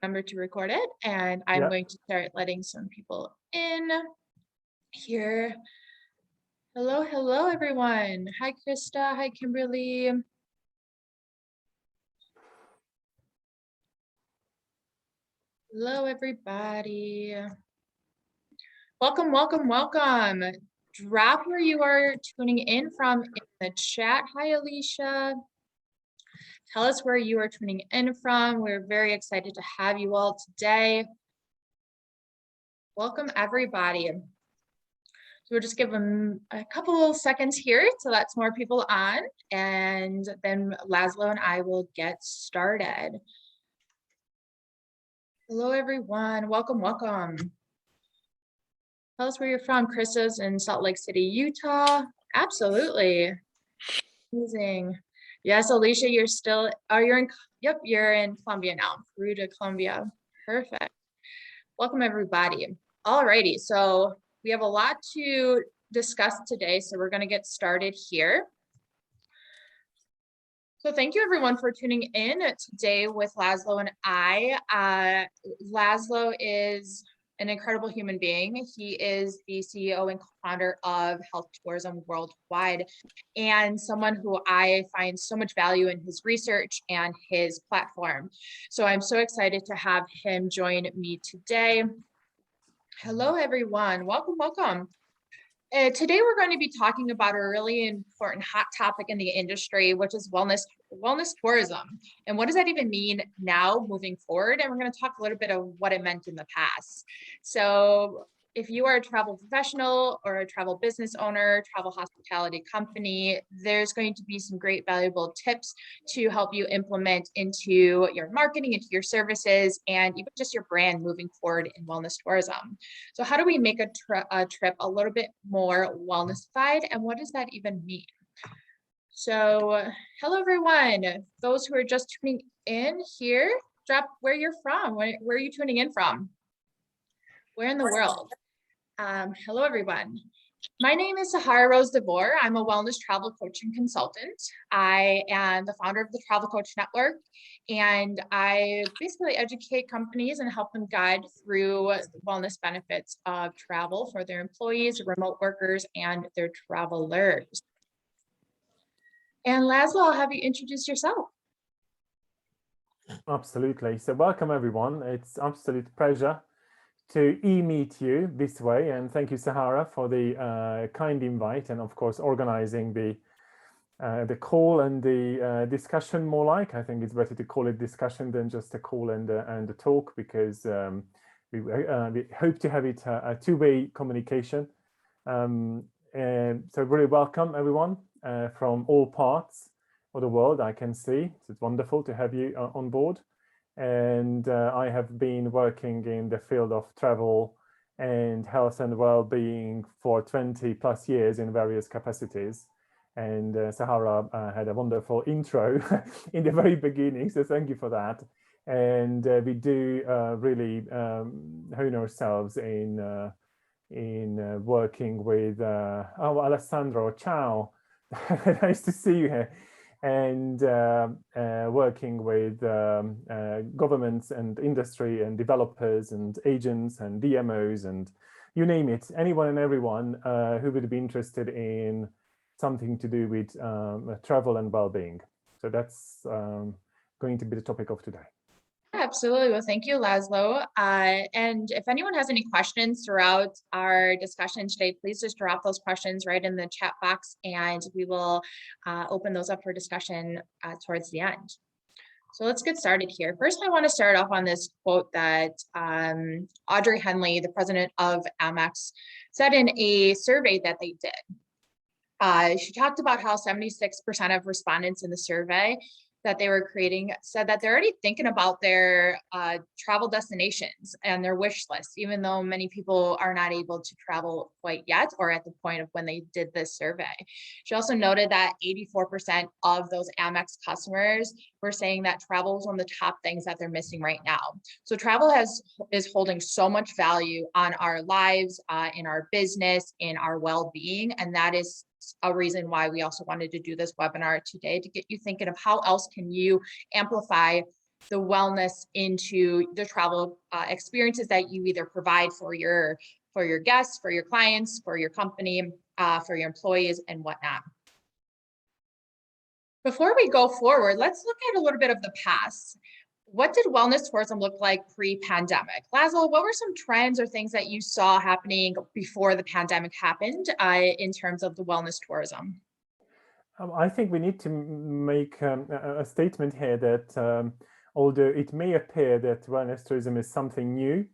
remember to record it, and I'm Yeah. going to start letting some people in here. Hello, hello, everyone. Hi, Krista. Hi, Kimberly. Hello, everybody. Welcome, welcome, welcome. Drop where you are tuning in from in the chat. Hi, Alicia. Tell us where you are tuning in from. We're very excited to have you all today. Welcome, everybody. So we'll just give them a couple seconds here to let some more people on, and then László and I will get started. Hello, everyone. Welcome, welcome. Tell us where you're from. Krista's in Salt Lake City, Utah. Absolutely. Amazing. Yes, Alicia, you're still, yep, you're in Colombia now. Peru to Colombia. Perfect. Welcome, everybody. Alrighty, so we have a lot to discuss today, so we're going to get started here. So thank you, everyone, for tuning in today with László and I. László is an incredible human being. He is the CEO and co-founder of Health Tourism Worldwide, and someone who I find so much value in his research and his platform. So I'm so excited to have him join me today. Hello, everyone. Welcome, welcome. Today, we're going to be talking about a really important hot topic in the industry, which is wellness tourism. And what does that even mean now moving forward? And we're going to talk a little bit of what it meant in the past. So if you are a travel professional or a travel business owner, travel hospitality company, there's going to be some great valuable tips to help you implement into your marketing, into your services, and even just your brand moving forward in wellness tourism. So how do we make a trip a little bit more wellnessified, and what does that even mean? So hello, everyone. Those who are just tuning in here, drop where you're from. Where are you tuning in from? Where in the world? Hello, everyone. My name is Sahara Rose De Vore. I'm a wellness travel coach and consultant. I am the founder of the Travel Coach Network, and I basically educate companies and help them guide through the wellness benefits of travel for their employees, remote workers, and their travelers. And László, I'll have you introduce yourself. Absolutely. So welcome, everyone. It's absolute pleasure to meet you this way, and thank you, Sahara, for the kind invite, and of course organizing the call and the discussion. More like, I think it's better to call it discussion than just a call and a talk, because we hope to have it a two-way communication. And so really welcome, everyone, from all parts of the world. I can see it's wonderful to have you on board. And I have been working in the field of travel and health and well-being for 20 plus years in various capacities. And Sahara had a wonderful intro in the very beginning, so thank you for that. And we do really hone ourselves in working with Alessandro, ciao. Nice to see you here. And working with governments and industry and developers and agents and DMOs and you name it, anyone and everyone who would be interested in something to do with travel and well-being. So that's going to be the topic of today. Absolutely. Well, thank you, László. And if anyone has any questions throughout our discussion today, please just drop those questions right in the chat box, and we will open those up for discussion towards the end. So let's get started here. First, I want to start off on this quote that Audrey Henley, the president of Amex, said in a survey that they did. She talked about how 76% of respondents in the survey that they were creating said that they're already thinking about their travel destinations and their wish list, even though many people are not able to travel quite yet or at the point of when they did this survey. She also noted that 84% of those Amex customers were saying that travel is one of the top things that they're missing right now. So travel is holding so much value on our lives, in our business, in our well-being, and that is a reason why we also wanted to do this webinar today, to get you thinking of how else can you amplify the wellness into the travel experiences that you either provide for your guests, for your clients, for your company, for your employees, and whatnot. Before we go forward, let's look at a little bit of the past. What did wellness tourism look like pre-pandemic? László, what were some trends or things that you saw happening before the pandemic happened in terms of the wellness tourism? I think we need to make a statement here that although it may appear that wellness tourism is something new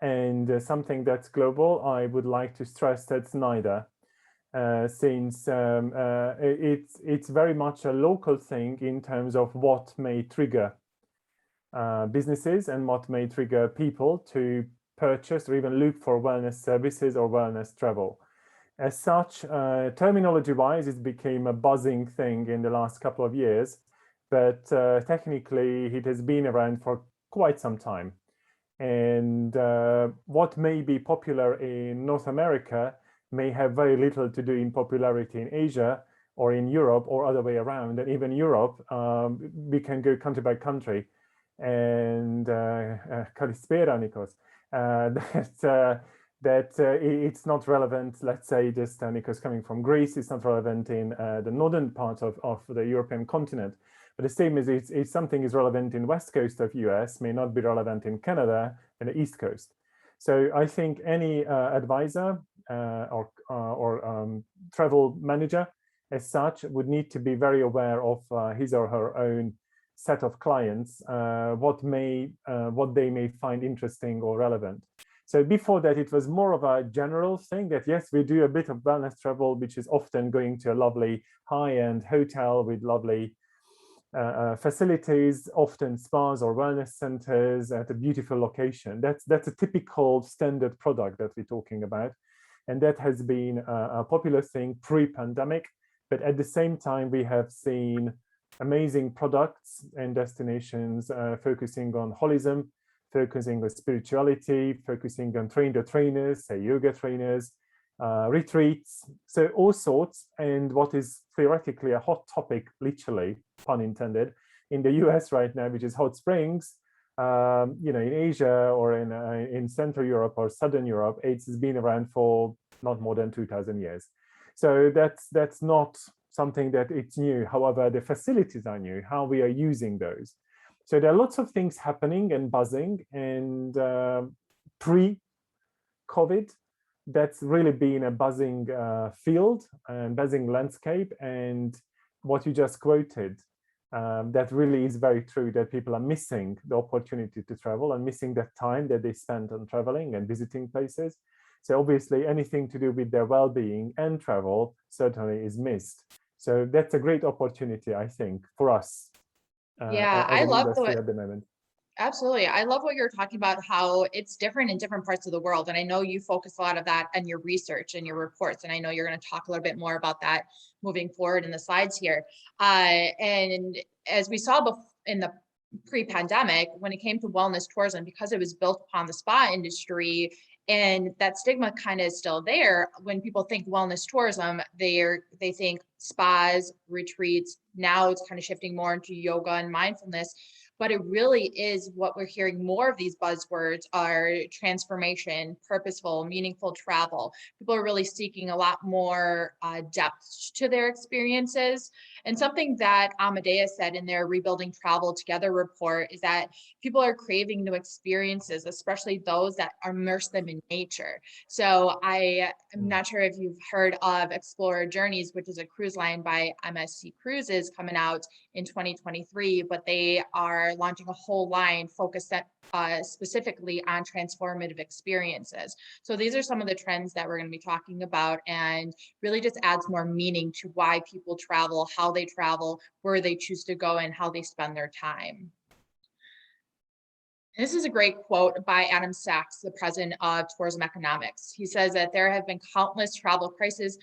and something that's global, I would like to stress that's neither. Since it's very much a local thing in terms of what may trigger businesses and what may trigger people to purchase or even look for wellness services or wellness travel. As such, terminology-wise, it became a buzzing thing in the last couple of years, but technically it has been around for quite some time. And what may be popular in North America may have very little to do in popularity in Asia or in Europe or other way around. And even Europe, we can go country by country. And Kalispera, Nikos, that it's not relevant, let's say, just Nikos coming from Greece, it's not relevant in the northern part of the European continent. But the same as if something is relevant in West Coast of US, may not be relevant in Canada and the East Coast. So I think any advisor or travel manager as such would need to be very aware of his or her own set of clients, what they may find interesting or relevant. So before that, it was more of a general thing that, yes, we do a bit of wellness travel, which is often going to a lovely high-end hotel with lovely facilities, often spas or wellness centers at a beautiful location. That's a typical standard product that we're talking about. And that has been a popular thing pre-pandemic. But at the same time, we have seen amazing products and destinations focusing on holism, focusing on spirituality, focusing on trainers, say yoga trainers, retreats, so all sorts. And what is theoretically a hot topic, literally, pun intended, in the US right now, which is hot springs, in Asia or in Central Europe or Southern Europe, AIDS has been around for not more than 2,000 years. So that's not something that it's new. However, the facilities are new, how we are using those. So there are lots of things happening and buzzing, and pre-COVID, that's really been a buzzing field and buzzing landscape. And what you just quoted, that really is very true, that people are missing the opportunity to travel and missing the time that they spend on traveling and visiting places. So obviously anything to do with their well-being and travel certainly is missed. So that's a great opportunity, I think, for us. Yeah, I love at the moment. Absolutely. I love what you're talking about, how it's different in different parts of the world. And I know you focus a lot of that in your research and your reports. And I know you're going to talk a little bit more about that moving forward in the slides here. And as we saw in the pre-pandemic, when it came to wellness tourism, because it was built upon the spa industry, and that stigma kind of is still there. When people think wellness tourism, they think spas, retreats. Now it's kind of shifting more into yoga and mindfulness. But it really is what we're hearing more of. These buzzwords are transformation, purposeful, meaningful travel. People are really seeking a lot more depth to their experiences. And something that Amadeus said in their Rebuilding Travel Together report is that people are craving new experiences, especially those that immerse them in nature. So I am not sure if you've heard of Explorer Journeys, which is a cruise line by MSC Cruises coming out in 2023, but they are launching a whole line focused specifically on transformative experiences. So these are some of the trends that we're going to be talking about, and really just adds more meaning to why people travel, how they travel, where they choose to go, and how they spend their time. This is a great quote by Adam Sachs, the president of Tourism Economics. He says that there have been countless travel crises,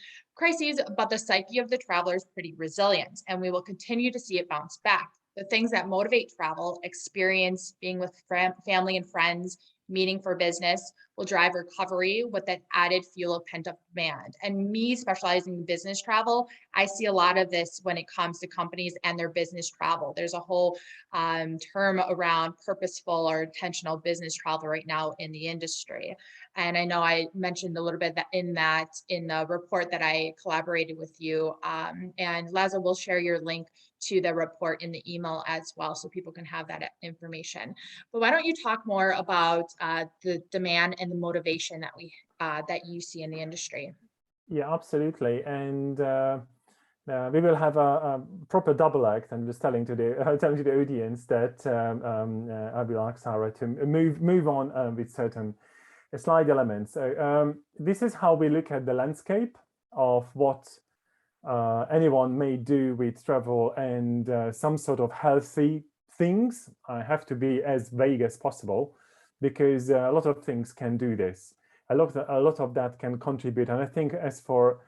but the psyche of the traveler is pretty resilient, and we will continue to see it bounce back. The things that motivate travel, experience, being with family and friends, meeting for business, will drive recovery with that added fuel of pent-up demand. And me specializing in business travel, I see a lot of this when it comes to companies and their business travel. There's a whole term around purposeful or intentional business travel right now in the industry. And I know I mentioned a little bit in the report that I collaborated with you. And László will share your link to the report in the email as well, so people can have that information. But why don't you talk more about the demand and the motivation that you see in the industry? Yeah, absolutely. And we will have a proper double act. I'm just telling to the audience that I will ask Sarah to move on with certain slide elements. So this is how we look at the landscape of what anyone may do with travel and some sort of healthy things. I have to be as vague as possible because a lot of things can do this. A lot of that can contribute. And I think as for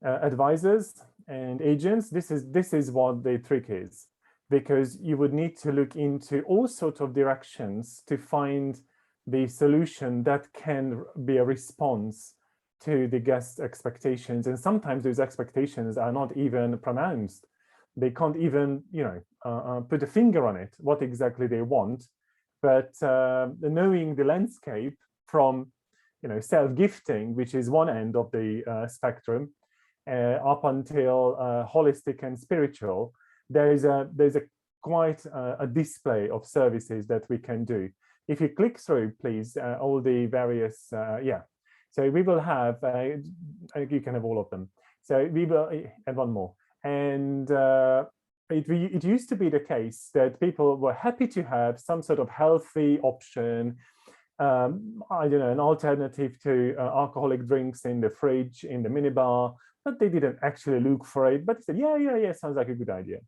advisors and agents, this is what the trick is, because you would need to look into all sorts of directions to find the solution that can be a response to the guest expectations. And sometimes those expectations are not even pronounced. They can't even, put a finger on it, what exactly they want. But knowing the landscape from, self-gifting, which is one end of the spectrum, up until holistic and spiritual, there's a quite a display of services that we can do. If you click through, please, all the various, So we will have, you can have all of them. So we will add one more. And it used to be the case that people were happy to have some sort of healthy option, I don't know, an alternative to alcoholic drinks in the fridge, in the minibar, but they didn't actually look for it. But they said, yeah, sounds like a good idea.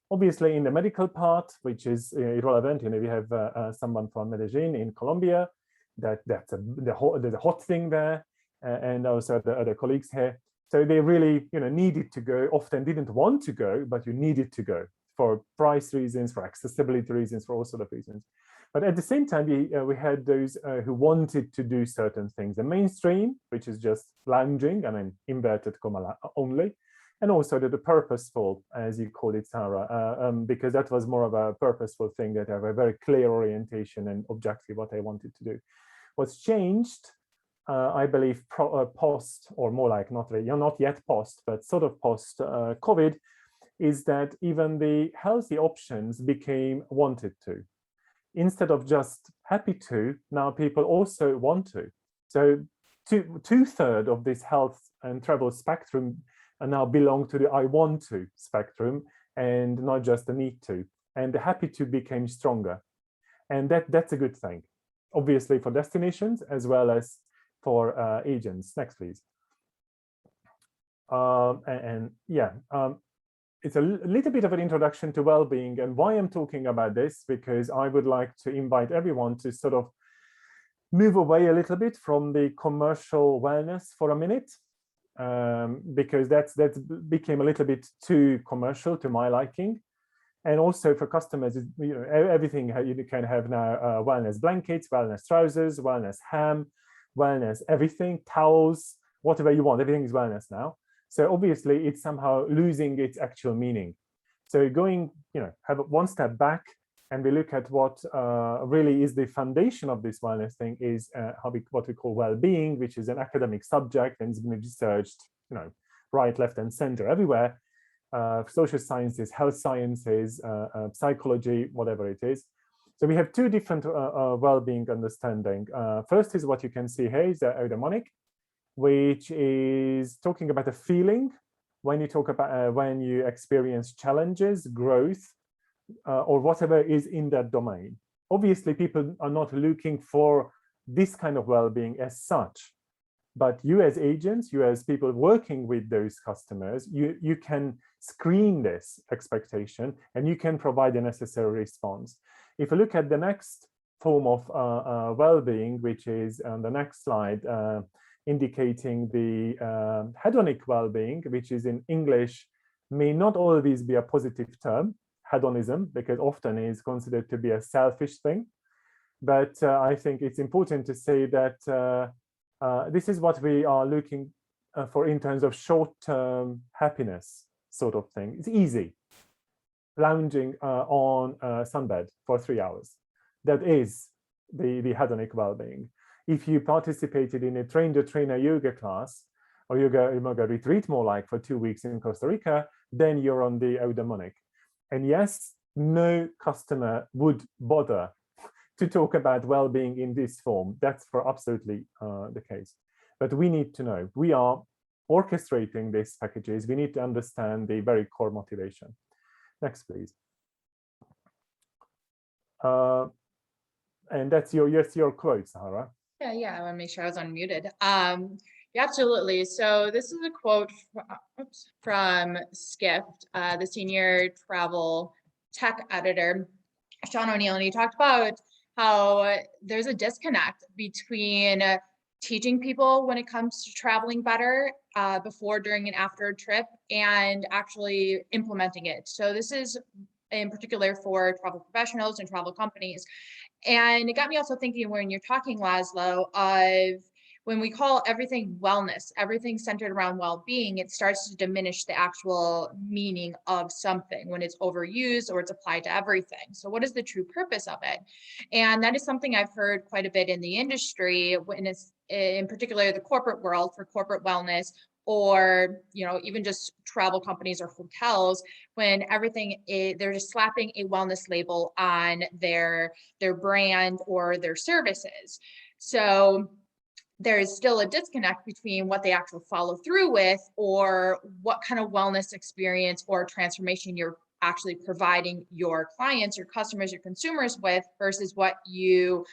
Obviously, in the medical part, which is irrelevant, we have someone from Medellin in Colombia. There's a hot thing there, and also the other colleagues here. So they really, needed to go. Often didn't want to go, but you needed to go for price reasons, for accessibility reasons, for all sorts of reasons. But at the same time, we had those who wanted to do certain things. The mainstream, which is just lounging, inverted comma only, and also the purposeful, as you call it, Sarah, because that was more of a purposeful thing that have a very clear orientation and objective what I wanted to do. What's changed, I believe, post, or more like not yet post, but sort of post COVID, is that even the healthy options became wanted to. Instead of just happy to, now people also want to. So two-thirds of this health and travel spectrum now belong to the I want to spectrum and not just the need to. And the happy to became stronger. And that's a good thing, obviously, for destinations as well as for agents. Next, please. It's a little bit of an introduction to well-being and why I'm talking about this, because I would like to invite everyone to sort of move away a little bit from the commercial wellness for a minute, because that became a little bit too commercial to my liking. And also for customers, everything you can have now, wellness blankets, wellness trousers, wellness ham, wellness everything, towels, whatever you want, everything is wellness now. So obviously it's somehow losing its actual meaning. So going, have one step back and we look at what really is the foundation of this wellness thing is what we call well-being, which is an academic subject and it's been researched, right, left, and center everywhere. Social sciences, health sciences, psychology, whatever it is. So we have two different well-being understanding. First is what you can see here is the eudaimonic, which is talking about a feeling when you talk about when you experience challenges, growth, or whatever is in that domain. Obviously, people are not looking for this kind of well-being as such, but you as agents, you as people working with those customers, you can screen this expectation and you can provide the necessary response. If you look at the next form of well-being, which is on the next slide, indicating the hedonic well-being, which is in English, may not always be a positive term. hedonism, because often is considered to be a selfish thing. But I think it's important to say that this is what we are looking for in terms of short-term happiness sort of thing. It's easy. Lounging on a sunbed for 3 hours. That is the hedonic well-being. If you participated in a train-the-trainer yoga class or yoga retreat, more like for 2 weeks in Costa Rica, then you're on the eudaimonic. And yes, no customer would bother to talk about well-being in this form. That's for absolutely the case. But we need to know, we are orchestrating these packages. We need to understand the very core motivation. Next, please. And that's your quote, Sahara. Yeah, I want to make sure I was unmuted. Yeah, absolutely. So this is a quote from Skift, the senior travel tech editor, Sean O'Neill, and he talked about how there's a disconnect between teaching people when it comes to traveling better before, during, and after a trip, and actually implementing it. So this is in particular for travel professionals and travel companies. And it got me also thinking, when you're talking, László, of when we call everything wellness, everything centered around well-being, it starts to diminish the actual meaning of something when it's overused or it's applied to everything. So what is the true purpose of it? And that is something I've heard quite a bit in the industry, when it's in particular the corporate world for corporate wellness, or even just travel companies or hotels, when everything they're just slapping a wellness label on their brand or their services. So there is still a disconnect between what they actually follow through with, or what kind of wellness experience or transformation you're actually providing your clients, your customers, your consumers with, versus what you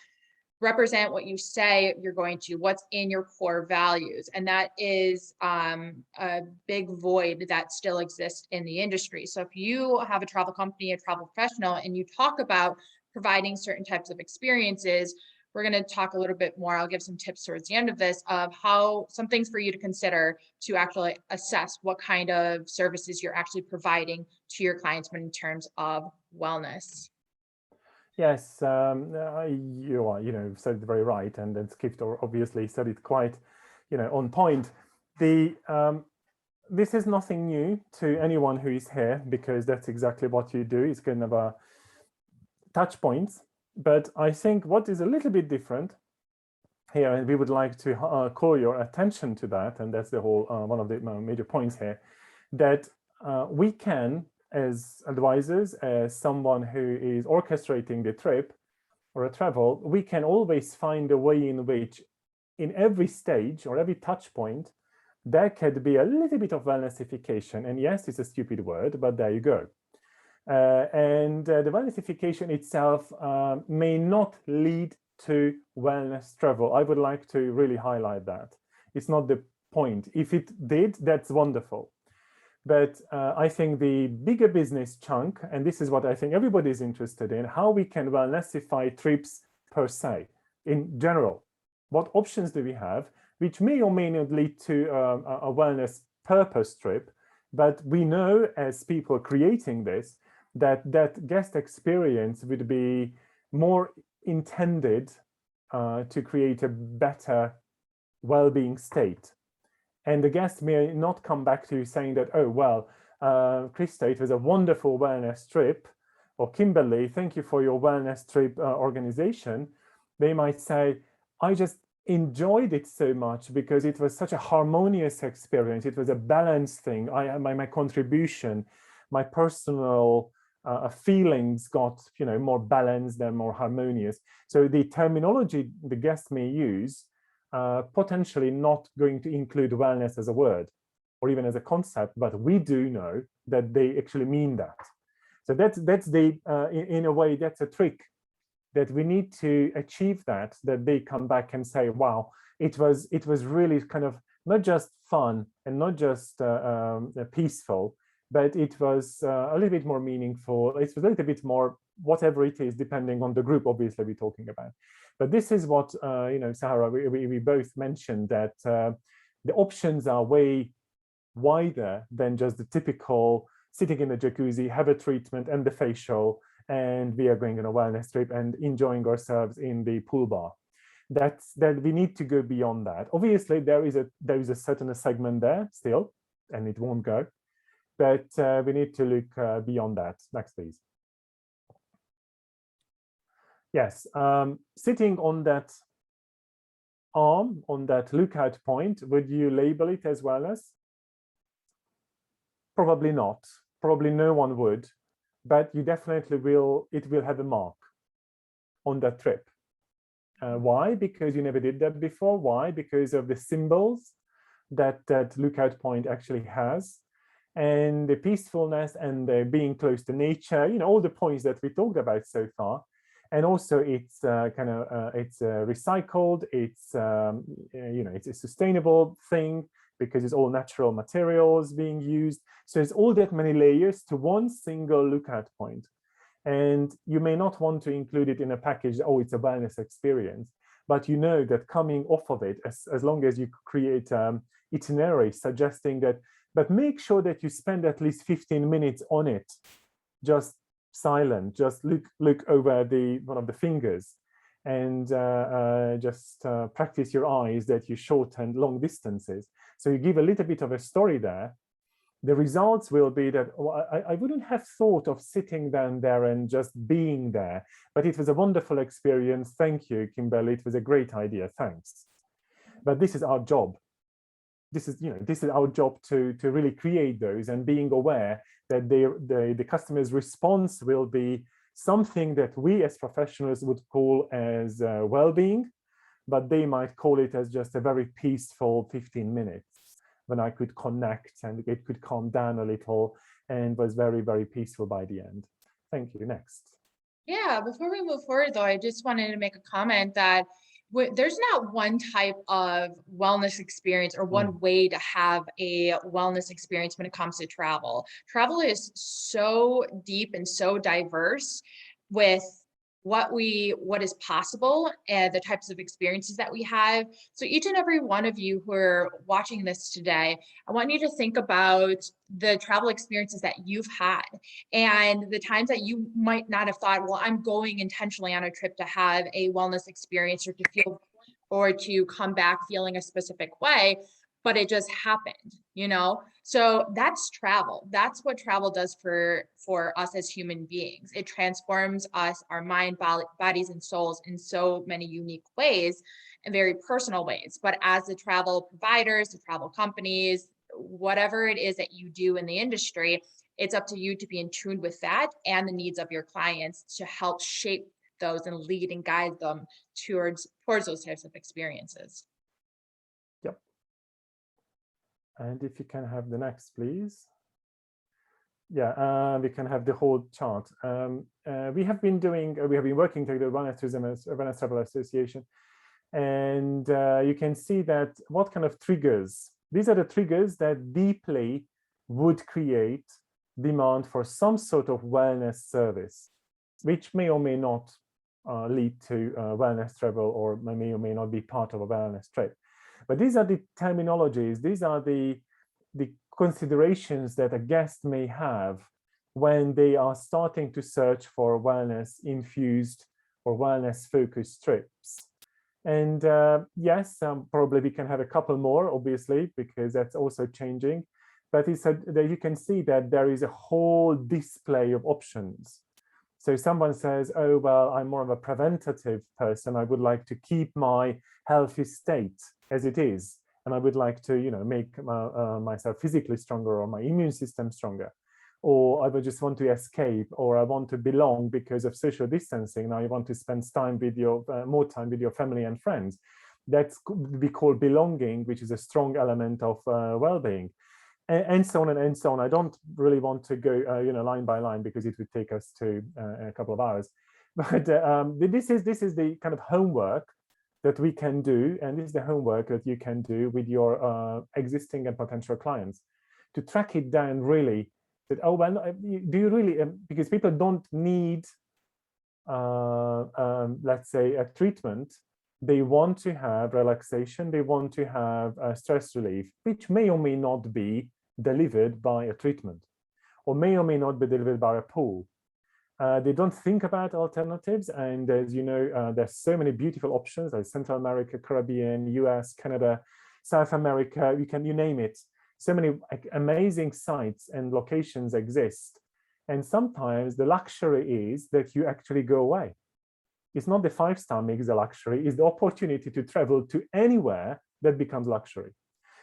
represent, what you say you're going to, what's in your core values. And that is a big void that still exists in the industry. So if you have a travel company, a travel professional, and you talk about providing certain types of experiences, we're going to talk a little bit more. I'll give some tips towards the end of this of how, some things for you to consider to actually assess what kind of services you're actually providing to your clients in terms of wellness. Yes, you are, said it very right, and then Skift obviously said it quite, on point. This is nothing new to anyone who is here, because that's exactly what you do. It's kind of a touch points. But I think what is a little bit different here, and we would like to call your attention to that, and that's the whole one of the major points here, that we can, as advisors, as someone who is orchestrating the trip or a travel, we can always find a way in which, in every stage or every touch point, there could be a little bit of wellnessification. And yes, it's a stupid word, but there you go. And the wellnessification itself may not lead to wellness travel. I would like to really highlight that. It's not the point. If it did, that's wonderful. But I think the bigger business chunk, and this is what I think everybody is interested in, how we can wellnessify trips per se, in general. What options do we have, which may or may not lead to a wellness purpose trip, but we know as people creating this, that guest experience would be more intended to create a better well-being state. And the guest may not come back to you saying that, oh, well, Krista, it was a wonderful wellness trip, or Kimberly, thank you for your wellness trip organization. They might say, I just enjoyed it so much because it was such a harmonious experience. It was a balanced thing. My contribution, my personal feelings got more balanced and more harmonious. So the terminology the guest may use potentially not going to include wellness as a word or even as a concept, but we do know that they actually mean that. So that's the in a way that's a trick that we need to achieve, that they come back and say, wow, it was really kind of not just fun and not just peaceful, but it was a little bit more meaningful. It was a little bit more whatever it is, depending on the group, obviously, we're talking about. But this is what, Sahara, we both mentioned, that the options are way wider than just the typical sitting in the jacuzzi, have a treatment and the facial, and we are going on a wellness trip and enjoying ourselves in the pool bar. That we need to go beyond that. Obviously, there is a certain segment there still, and it won't go, but we need to look beyond that. Next, please. Yes, sitting on that arm, on that lookout point, would you label it as wellness? Probably not. Probably no one would, but you definitely will. It will have a mark on that trip. Why? Because you never did that before. Why? Because of the symbols that lookout point actually has, and the peacefulness and the being close to nature. You know, all the points that we talked about so far. And also, it's it's recycled. It's you know, it's a sustainable thing because it's all natural materials being used. So it's all that many layers to one single lookout point. And you may not want to include it in a package. Oh, it's a wellness experience, but you know that coming off of it, as long as you create itinerary suggesting that, but make sure that you spend at least 15 minutes on it, just silent, just look over one of the fingers, and just practice your eyes that you short and long distances. So you give a little bit of a story there. The results will be that, well, I wouldn't have thought of sitting down there and just being there, but it was a wonderful experience. Thank you, Kimberly. It was a great idea. Thanks. But this is our job. This is our job to really create those, and being aware that the customer's response will be something that we as professionals would call as well-being, but they might call it as just a very peaceful 15 minutes when I could connect and it could calm down a little and was very, very peaceful by the end. Thank you. Next. Yeah, before we move forward, though, I just wanted to make a comment that there's not one type of wellness experience or one way to have a wellness experience when it comes to travel. Travel is so deep and so diverse with what is possible and the types of experiences that we have. So each and every one of you who are watching this today, I want you to think about the travel experiences that you've had and the times that you might not have thought, well, I'm going intentionally on a trip to have a wellness experience or to feel or to come back feeling a specific way, but it just happened, you know? So that's travel. That's what travel does for us as human beings. It transforms us, our mind, bodies, and souls in so many unique ways and very personal ways. But as the travel providers, the travel companies, whatever it is that you do in the industry, it's up to you to be in tune with that and the needs of your clients to help shape those and lead and guide them towards those types of experiences. Yep. And if you can have the next, please. Yeah, we can have the whole chart. We have been working together with Wellness Travel Association, and you can see that what kind of triggers. These are the triggers that deeply would create demand for some sort of wellness service, which may or may not lead to wellness travel, or may or may not be part of a wellness trip. But these are the terminologies, these are the considerations that a guest may have when they are starting to search for wellness infused or wellness focused trips. And yes, probably we can have a couple more, obviously, because that's also changing. But it's that you can see that there is a whole display of options. So someone says, oh, well, I'm more of a preventative person. I would like to keep my healthy state as it is. And I would like to, make myself physically stronger or my immune system stronger. Or I would just want to escape, or I want to belong because of social distancing. Now you want to spend time with more time with your family and friends. That's we call belonging, which is a strong element of well-being. And so on and so on. I don't really want to go, line by line because it would take us to a couple of hours. But this is the kind of homework that we can do, and this is the homework that you can do with your existing and potential clients to track it down. Really, that do you really? Because people don't need, let's say, a treatment. They want to have relaxation. They want to have stress relief, which may or may not be delivered by a treatment. or may not be delivered by a pool. They don't think about alternatives, and as you know, there's so many beautiful options like Central America, Caribbean, US, Canada, South America, you name it. So many amazing sites and locations exist. And sometimes the luxury is that you actually go away. It's not the 5-star makes a luxury, it's the opportunity to travel to anywhere that becomes luxury.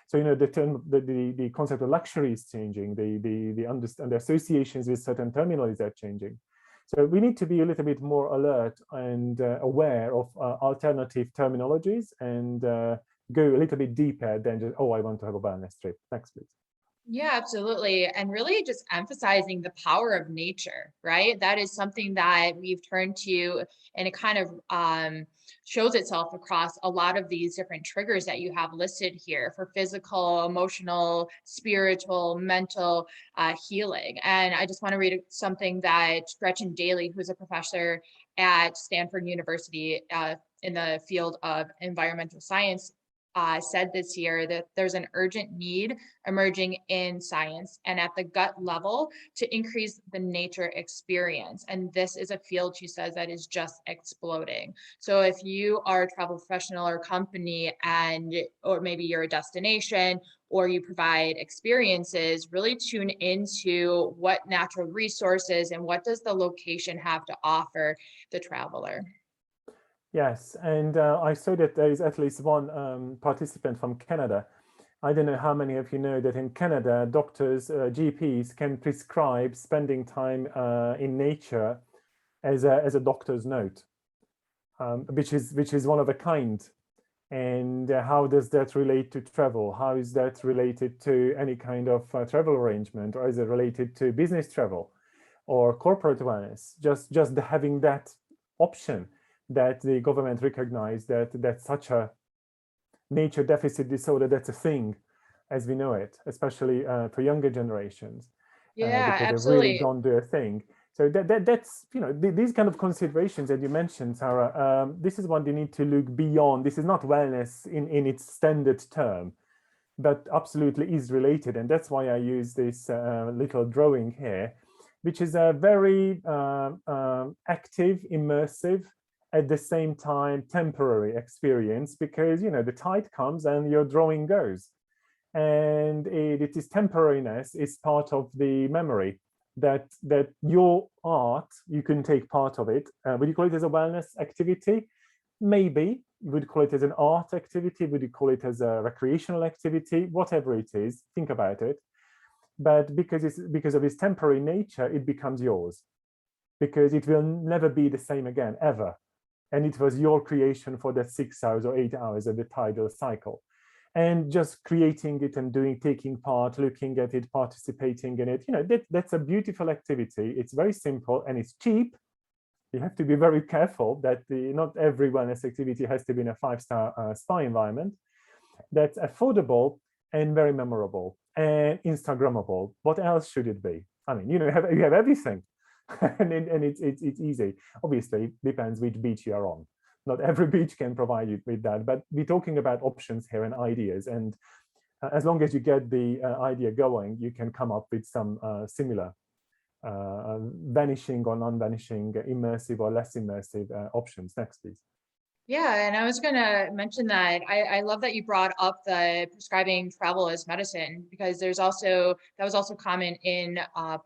So, you know, the concept of luxury is changing, the associations with certain terminologies are changing. So we need to be a little bit more alert and aware of alternative terminologies and go a little bit deeper than just, oh, I want to have a wellness trip. Next, please. Yeah, absolutely. And really just emphasizing the power of nature, right? That is something that we've turned to, and it kind of shows itself across a lot of these different triggers that you have listed here for physical, emotional, spiritual, mental healing. And I just want to read something that Gretchen Daly, who's a professor at Stanford University in the field of environmental science, said this year, that there's an urgent need emerging in science and at the gut level to increase the nature experience. And this is a field, she says, that is just exploding. So if you are a travel professional or company, or maybe you're a destination, or you provide experiences, really tune into what natural resources and what does the location have to offer the traveler. Yes, and I saw that there is at least one participant from Canada. I don't know how many of you know that in Canada, doctors, GPs can prescribe spending time in nature as a doctor's note, which is one of a kind. And how does that relate to travel? How is that related to any kind of travel arrangement, or is it related to business travel or corporate wellness? Just having that option, that the government recognized that such a nature deficit disorder, that's a thing as we know it, especially for younger generations, Yeah, because they really absolutely. don't do a thing. So that's, you know, these kind of considerations that you mentioned, Sarah, this is what they need to look beyond. This is not wellness in its standard term, but absolutely is related. And that's why I use this little drawing here, which is a very active, immersive, at the same time temporary experience, because, you know, the tide comes and your drawing goes. And it is temporariness is part of the memory, that your art, you can take part of it. Would you call it as a wellness activity? Maybe. Would you call it as an art activity? Would you call it as a recreational activity? Whatever it is, think about it. But because of its temporary nature, it becomes yours, because it will never be the same again, ever. And it was your creation for that 6 hours or 8 hours of the tidal cycle. And just creating it and taking part, looking at it, participating in it, you know, that's a beautiful activity. It's very simple and it's cheap. You have to be very careful that not every wellness activity has to be in a 5-star spa environment. That's affordable and very memorable and Instagrammable. What else should it be? I mean, you know, you have everything. and it's easy. Obviously, depends which beach you are on. Not every beach can provide you with that, but we're talking about options here and ideas. And as long as you get the idea going, you can come up with some similar vanishing or non-vanishing, immersive or less immersive options. Next, please. Yeah, and I was going to mention that I love that you brought up the prescribing travel as medicine, because that was also common in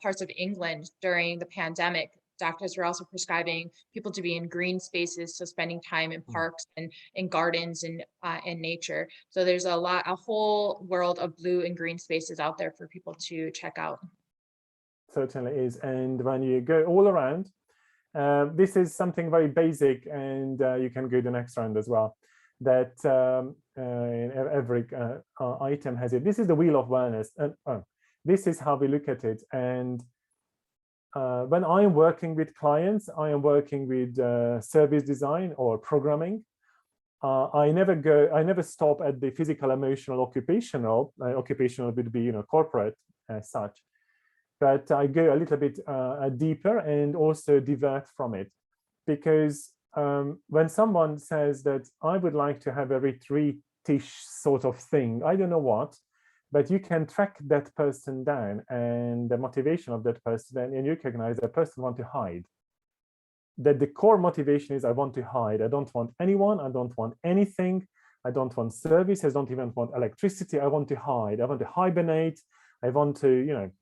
parts of England during the pandemic. Doctors were also prescribing people to be in green spaces, so spending time in parks and in gardens and in nature. So there's a whole world of blue and green spaces out there for people to check out. Certainly is. And when you go all around, this is something very basic, and you can go the next round as well, that every item has it. This is the wheel of wellness. This is how we look at it. And when I am working with clients, I am working with service design or programming. I never stop at the physical, emotional, occupational. Occupational would be, you know, corporate as such. But I go a little bit deeper and also divert from it, because when someone says that I would like to have a retreat-ish sort of thing, I don't know what, but you can track that person down and the motivation of that person, and you recognize that person want to hide. That the core motivation is, I want to hide. I don't want anyone. I don't want anything. I don't want service. I don't even want electricity. I want to hide. I want to hibernate. I want to,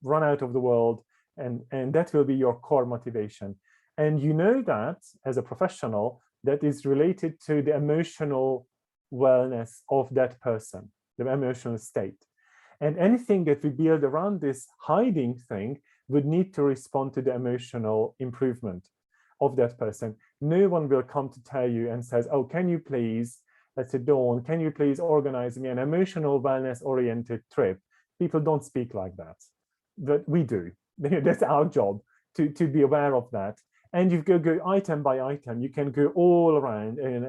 run out of the world. And that will be your core motivation. And you know that as a professional, that is related to the emotional wellness of that person, the emotional state. And anything that we build around this hiding thing would need to respond to the emotional improvement of that person. No one will come to tell you and says, oh, can you please, let's say Dawn, can you please organize me an emotional wellness oriented trip? People don't speak like that, but we do. That's our job to be aware of that. And you go item by item. You can go all around in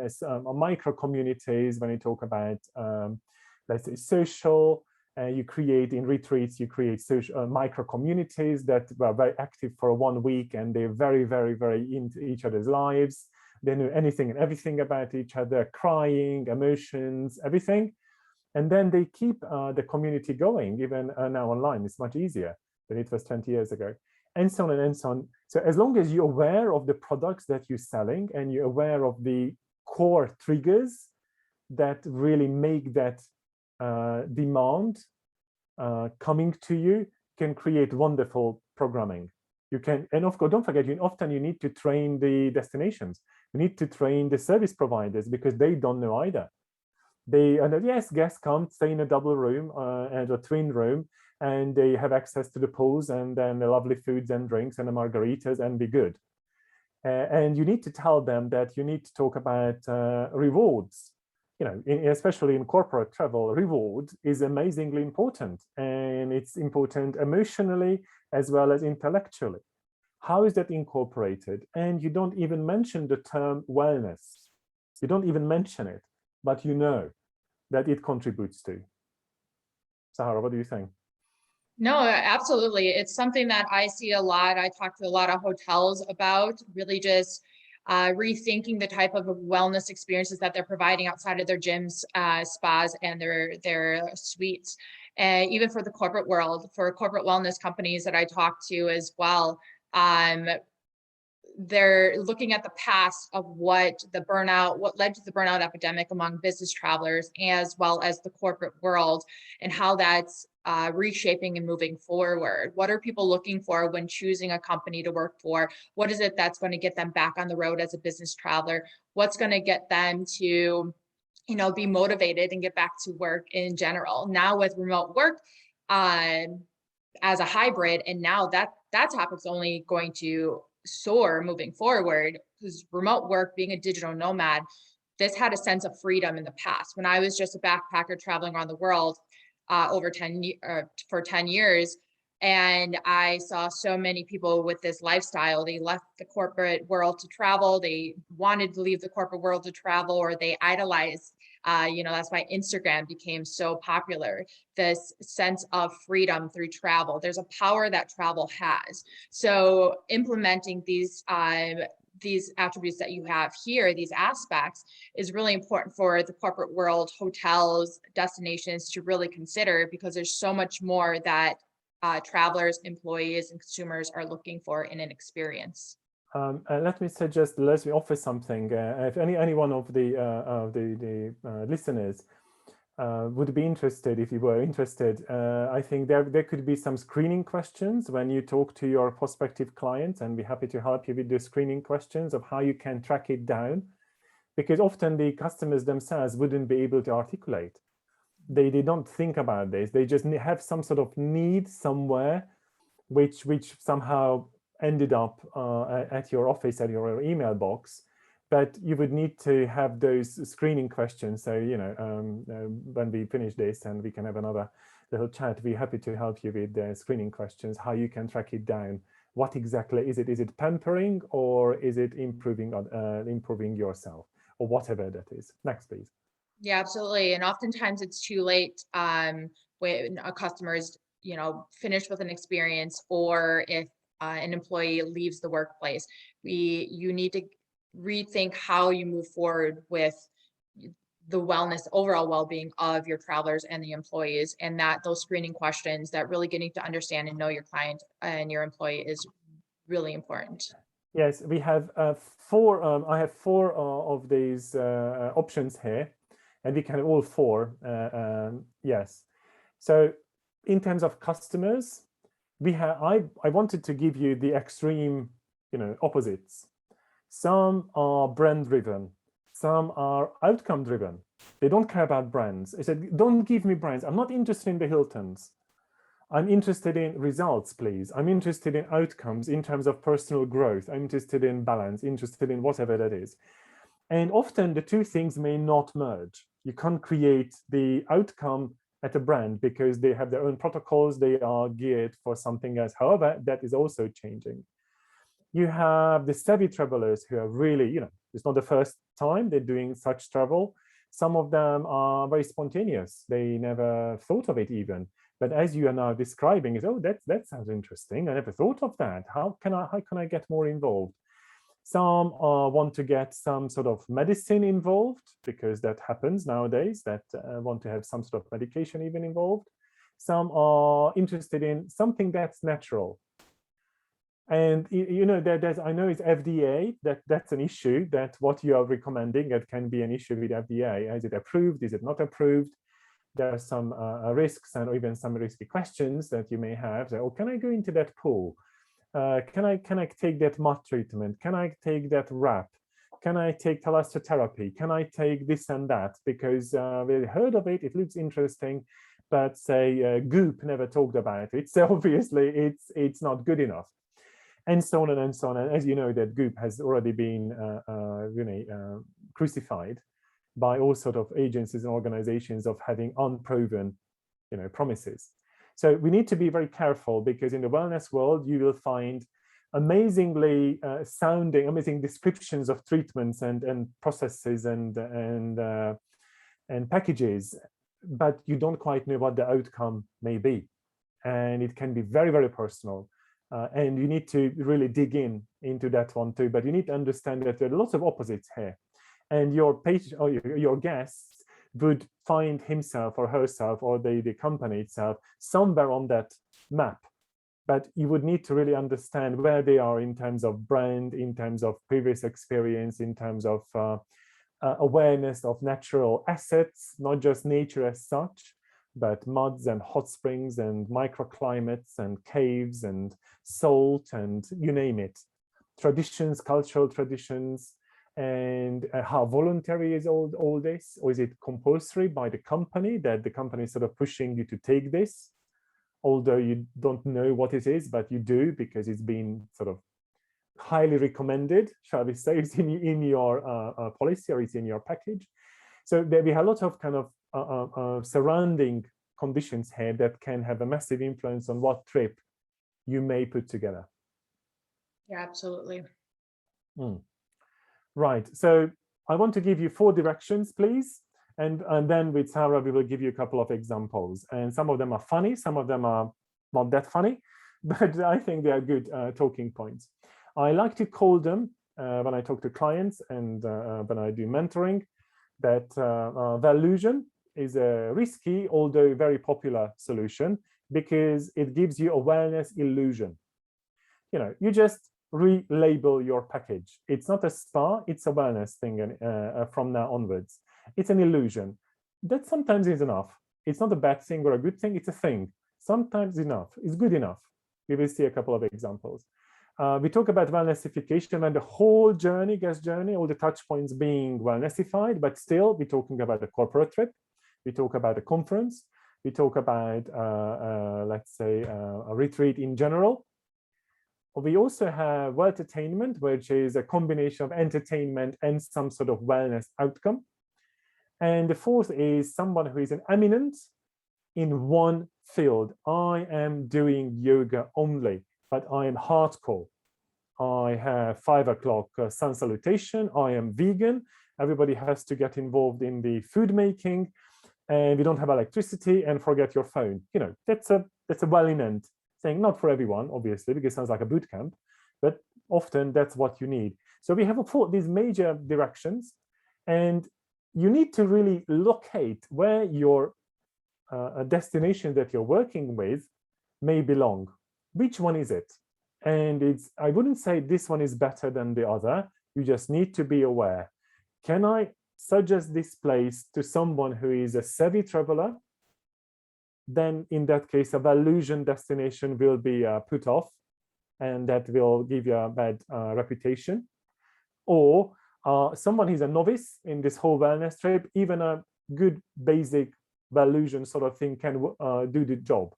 micro communities when you talk about, let's say, social. You create in retreats, you create social micro communities that were very active for 1 week, and they're very, very, very into each other's lives. They know anything and everything about each other, crying, emotions, everything. And then they keep the community going, even now online. It's much easier than it was 20 years ago, and so on and so on. So as long as you're aware of the products that you're selling and you're aware of the core triggers that really make that demand coming to you, can create wonderful programming. You can, and of course, don't forget, often you need to train the destinations. You need to train the service providers because they don't know either. Yes, guests come, stay in a double room and a twin room, and they have access to the pools and then the lovely foods and drinks and the margaritas and be good. And you need to tell them that you need to talk about rewards. Especially in corporate travel, reward is amazingly important, and it's important emotionally as well as intellectually. How is that incorporated? And you don't even mention the term wellness. You don't even mention it, but you know that it contributes to. Sahara, what do you think? No, absolutely. It's something that I see a lot. I talk to a lot of hotels about really just rethinking the type of wellness experiences that they're providing outside of their gyms, spas, and their suites. And even for the corporate world, for corporate wellness companies that I talk to as well, they're looking at the past of what led to the burnout epidemic among business travelers, as well as the corporate world, and how that's reshaping and moving forward. What are people looking for when choosing a company to work for? What is it that's going to get them back on the road as a business traveler? What's going to get them to, be motivated and get back to work in general? Now with remote work as a hybrid, and now that topic's only going to soar moving forward, because remote work, being a digital nomad, this had a sense of freedom in the past. When I was just a backpacker traveling around the world for 10 years, and I saw so many people with this lifestyle. They left the corporate world to travel. They wanted to leave the corporate world to travel, or they idolized. That's why Instagram became so popular. This sense of freedom through travel. There's a power that travel has. So implementing these attributes that you have here, these aspects, is really important for the corporate world, hotels, destinations to really consider, because there's so much more that travelers, employees, and consumers are looking for in an experience. Let me offer something. If any one of the listeners would be interested, if you were interested, I think there could be some screening questions when you talk to your prospective clients, and we're happy to help you with the screening questions of how you can track it down, because often the customers themselves wouldn't be able to articulate. They don't think about this. They just have some sort of need somewhere, which somehow ended up at your office, at your email box. But you would need to have those screening questions. So, when we finish this and we can have another little chat, we're happy to help you with the screening questions, how you can track it down. What exactly is it? Is it pampering, or is it improving yourself, or whatever that is? Next, please. Yeah, absolutely. And oftentimes it's too late when a customer is, finished with an experience, or if an employee leaves the workplace. You need to rethink how you move forward with the wellness, overall well-being of your travelers and the employees, and that those screening questions, that really getting to understand and know your client and your employee is really important. Yes, we have four. I have four of these options here, and we can have all four. Yes. So, in terms of customers, we have. I wanted to give you the extreme, opposites. Some are brand driven. Some are outcome driven. They don't care about brands. I said, don't give me brands. I'm not interested in the Hiltons. I'm interested in results, please. I'm interested in outcomes in terms of personal growth. I'm interested in balance, interested in whatever that is. And often the two things may not merge. You can't create the outcome at a brand because they have their own protocols. They are geared for something else. However, that is also changing. You have the savvy travelers who are really, it's not the first time they're doing such travel. Some of them are very spontaneous. They never thought of it even. But as you are now describing it, oh, that sounds interesting. I never thought of that. How can I get more involved? Some want to get some sort of medicine involved because that happens nowadays, that want to have some sort of medication even involved. Some are interested in something that's natural. And there's, I know it's FDA, that's an issue, that what you are recommending, that can be an issue with FDA. Is it approved? Is it not approved? There are some risks and even some risky questions that you may have. So, can I go into that pool? Can I take that mud treatment? Can I take that wrap? Can I take thalassotherapy? Can I take this and that? Because we heard of it, it looks interesting, but say Goop never talked about it. So obviously it's not good enough. And so on and so on. And as you know, that Goop has already been crucified by all sorts of agencies and organizations of having unproven, promises. So we need to be very careful, because in the wellness world, you will find amazingly amazing descriptions of treatments and processes and packages, but you don't quite know what the outcome may be. And it can be very, very personal. And you need to really dig into that one too. But you need to understand that there are lots of opposites here. And your patient or your guests would find himself or herself or the company itself somewhere on that map. But you would need to really understand where they are in terms of brand, in terms of previous experience, in terms of awareness of natural assets, not just nature as such, but muds and hot springs and microclimates and caves and salt and you name it. Traditions, cultural traditions, and how voluntary is all this? Or is it compulsory by the company, that the company is sort of pushing you to take this, although you don't know what it is, but you do because it's been sort of highly recommended, shall we say, it's in your policy or it's in your package. So there we have a lot of kind of surrounding conditions here that can have a massive influence on what trip you may put together. Yeah, absolutely. Right. So I want to give you 4 directions, please. And then with Sarah, we will give you a couple of examples. And some of them are funny, some of them are not that funny, but I think they are good talking points. I like to call them, when I talk to clients and when I do mentoring, that Vellusion is a risky, although very popular solution, because it gives you a wellness illusion. You just relabel your package. It's not a spa, it's a wellness thing from now onwards. It's an illusion. That sometimes is enough. It's not a bad thing or a good thing, it's a thing. Sometimes enough, it's good enough. We will see a couple of examples. We talk about wellnessification and the whole journey, guest journey, all the touch points being wellnessified, but still we're talking about a corporate trip. We talk about a conference. We talk about, let's say, a retreat in general. We also have welltertainment, which is a combination of entertainment and some sort of wellness outcome. And the fourth is someone who is an eminent in one field. I am doing yoga only, but I am hardcore. I have 5 o'clock sun salutation. I am vegan. Everybody has to get involved in the food making, and we don't have electricity, and forget your phone. That's a well-eminent thing, not for everyone, obviously, because it sounds like a boot camp, but often that's what you need. So we have these major directions, and you need to really locate where your destination that you're working with may belong. Which one is it? And I wouldn't say this one is better than the other. You just need to be aware. Can I suggest this place to someone who is a savvy traveler? Then in that case, a Valusion destination will be put off, and that will give you a bad reputation. Or someone who's a novice in this whole wellness trip, even a good basic Valusion sort of thing can do the job,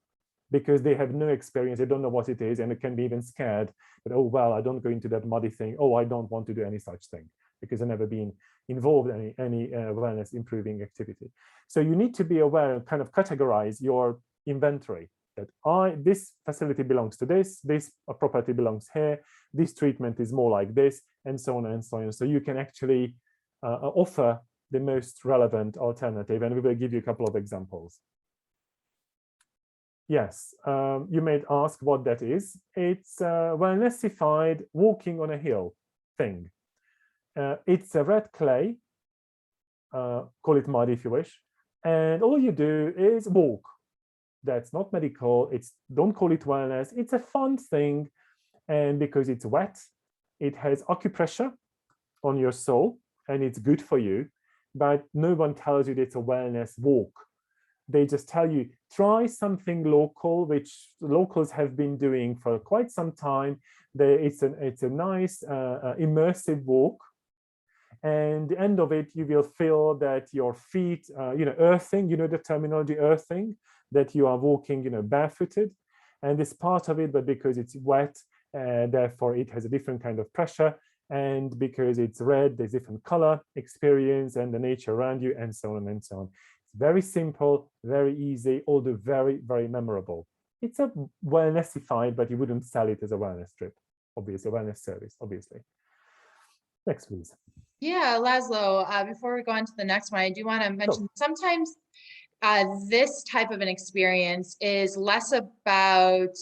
because they have no experience, they don't know what it is, and it can be even scared that, oh, well, I don't go into that muddy thing. Oh, I don't want to do any such thing because I've never been involved in any wellness improving activity. So you need to be aware and kind of categorize your inventory, that this facility belongs to this property belongs here, this treatment is more like this, and so on and so on. So you can actually offer the most relevant alternative, and we will give you a couple of examples. Yes, you may ask what that is. It's Wellnessified Walking on a Hill thing. It's a red clay, call it mud if you wish, and all you do is walk. That's not medical. Don't call it wellness. It's a fun thing, and because it's wet, it has acupressure on your soul, and it's good for you. But no one tells you that it's a wellness walk. They just tell you, try something local, which locals have been doing for quite some time. It's a nice immersive walk. And the end of it, you will feel that your feet, earthing, the terminology earthing, that you are walking, barefooted. And it's part of it, but because it's wet, therefore it has a different kind of pressure. And because it's red, there's different color experience and the nature around you, and so on and so on. It's very simple, very easy, although very, very memorable. It's a wellnessified, but you wouldn't sell it as a wellness trip, obviously, a wellness service, obviously. Next, please. Yeah, László, before we go on to the next one, I do want to mention sometimes this type of an experience is less about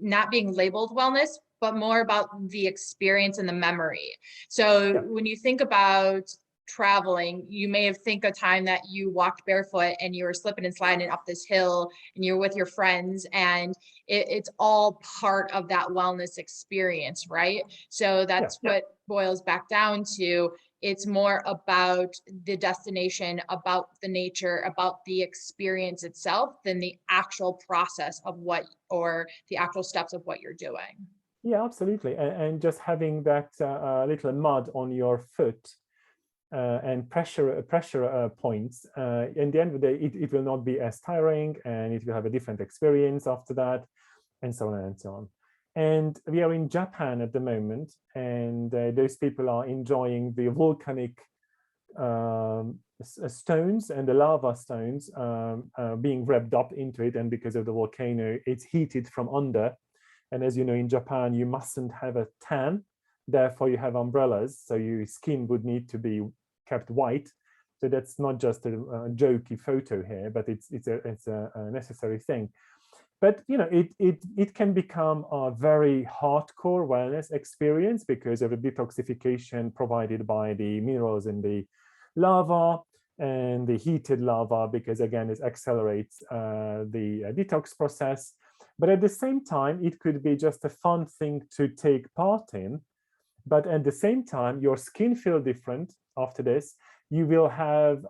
not being labeled wellness, but more about the experience and the memory. So when you think about traveling, you may have think a time that you walked barefoot and you were slipping and sliding up this hill and you're with your friends, and it's all part of that wellness experience, right? So that's what boils back down to. It's more about the destination, about the nature, about the experience itself than the actual process of or the actual steps of what you're doing. Yeah, absolutely. And just having that little mud on your foot and pressure points, in the end of the day, it will not be as tiring, and it will have a different experience after that, and so on and so on. And we are in Japan at the moment, and those people are enjoying the volcanic stones and the lava stones being wrapped up into it. And because of the volcano, it's heated from under. And as you know, in Japan, you mustn't have a tan. Therefore, you have umbrellas. So your skin would need to be kept white. So that's not just a jokey photo here, but it's a necessary thing. But it can become a very hardcore wellness experience because of the detoxification provided by the minerals in the lava and the heated lava, because again, it accelerates the detox process. But at the same time, it could be just a fun thing to take part in. But at the same time, your skin feels different after this. You will have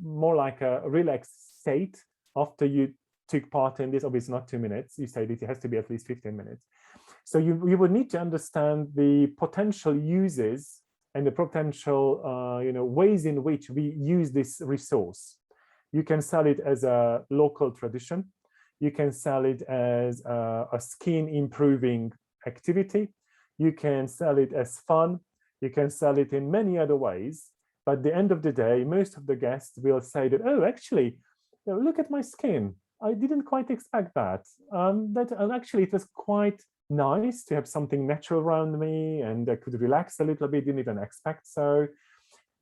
more like a relaxed state after you took part in this. Obviously not 2 minutes. You said it has to be at least 15 minutes. So you would need to understand the potential uses and the potential ways in which we use this resource. You can sell it as a local tradition. You can sell it as a skin improving activity. You can sell it as fun. You can sell it in many other ways. But at the end of the day, most of the guests will say that, oh, actually, look at my skin. I didn't quite expect that. Actually, it was quite nice to have something natural around me, and I could relax a little bit, didn't even expect so.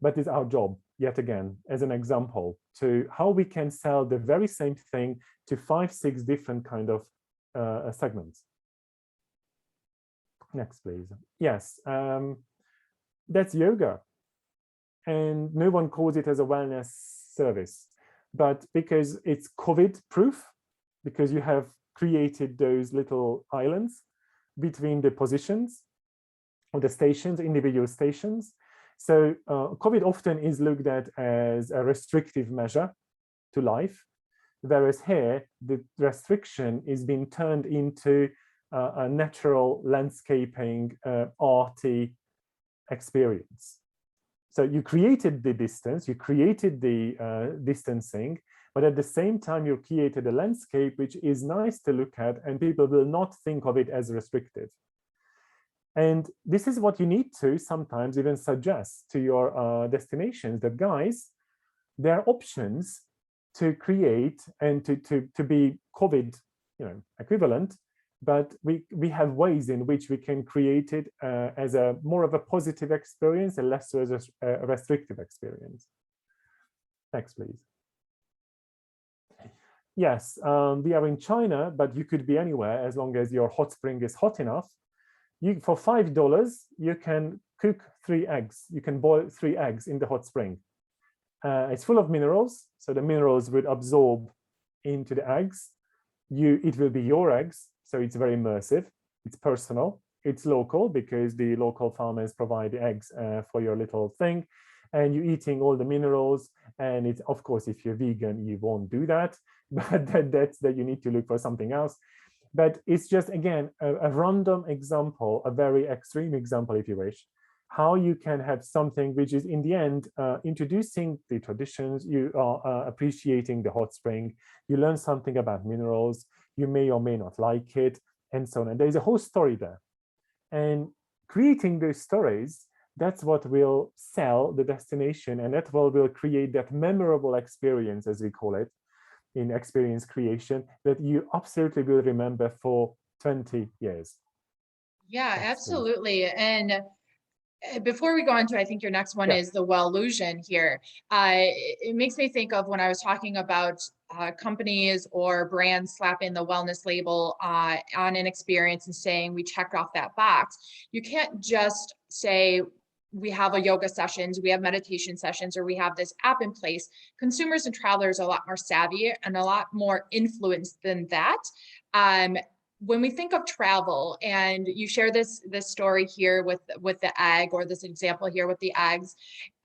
But it's our job, yet again, as an example, to how we can sell the very same thing to 5-6 different kind of segments. Next, please. Yes, that's yoga. and no one calls it as a wellness service. But because it's COVID proof, because you have created those little islands between the positions of the stations, individual stations. So COVID often is looked at as a restrictive measure to life, whereas here the restriction is being turned into a natural landscaping, arty experience. So you created the distance, you created the distancing, but at the same time you created a landscape which is nice to look at, and people will not think of it as restrictive. And this is what you need to sometimes even suggest to your destinations, that guys, there are options to create and to be COVID, equivalent, but we have ways in which we can create it as a more of a positive experience and less as a restrictive experience. Next, please. Yes, we are in China, but you could be anywhere as long as your hot spring is hot enough. For $5, you can cook 3 eggs. You can boil 3 eggs in the hot spring. It's full of minerals, so the minerals would absorb into the eggs. It will be your eggs, so it's very immersive. It's personal. It's local because the local farmers provide the eggs for your little thing, and you're eating all the minerals. And it's, of course, if you're vegan, you won't do that, but that's that you need to look for something else. But it's just, again, a random example, a very extreme example, if you wish, how you can have something which is in the end introducing the traditions. You are appreciating the hot spring, you learn something about minerals, you may or may not like it, and so on. And there's a whole story there. And creating those stories, that's what will sell the destination, and that will create that memorable experience, as we call it, in experience creation, that you absolutely will remember for 20 years. Yeah, absolutely. And before we go on to, I think your next one is the Welllusion here. It makes me think of when I was talking about companies or brands slapping the wellness label on an experience and saying we checked off that box. You can't just say we have a yoga sessions, we have meditation sessions, or we have this app in place. Consumers and travelers are a lot more savvy and a lot more influenced than that. When we think of travel, and you share this story here with the egg, or this example here with the eggs,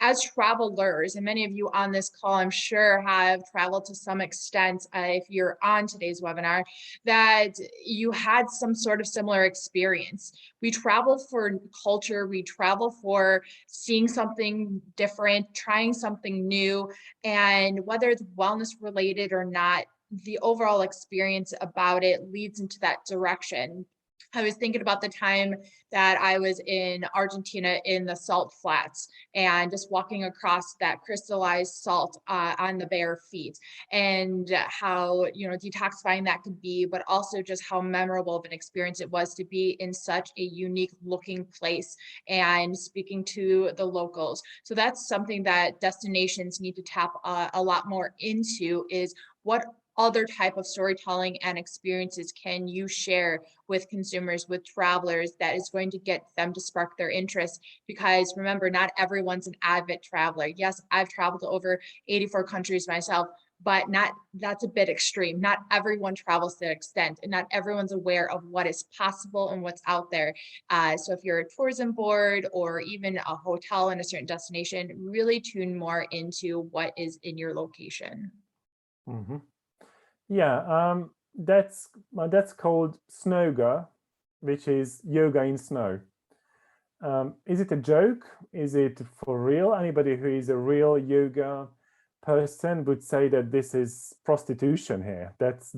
as travelers, and many of you on this call, I'm sure, have traveled to some extent, if you're on today's webinar, that you had some sort of similar experience. We travel for culture, we travel for seeing something different, trying something new, and whether it's wellness related or not, the overall experience about it leads into that direction. I was thinking about the time that I was in Argentina in the salt flats, and just walking across that crystallized salt on the bare feet, and how, detoxifying that could be, but also just how memorable of an experience it was to be in such a unique looking place and speaking to the locals. So that's something that destinations need to tap a lot more into, is what other type of storytelling and experiences can you share with consumers, with travelers, that is going to get them to spark their interest? Because remember, not everyone's an avid traveler. Yes, I've traveled to over 84 countries myself, but that's a bit extreme. Not everyone travels to that extent, and not everyone's aware of what is possible and what's out there. So if you're a tourism board or even a hotel in a certain destination, really tune more into what is in your location. Mm-hmm. Yeah, that's called snowga, which is yoga in snow. Is it a joke? Is it for real? Anybody who is a real yoga person would say that this is prostitution here. That's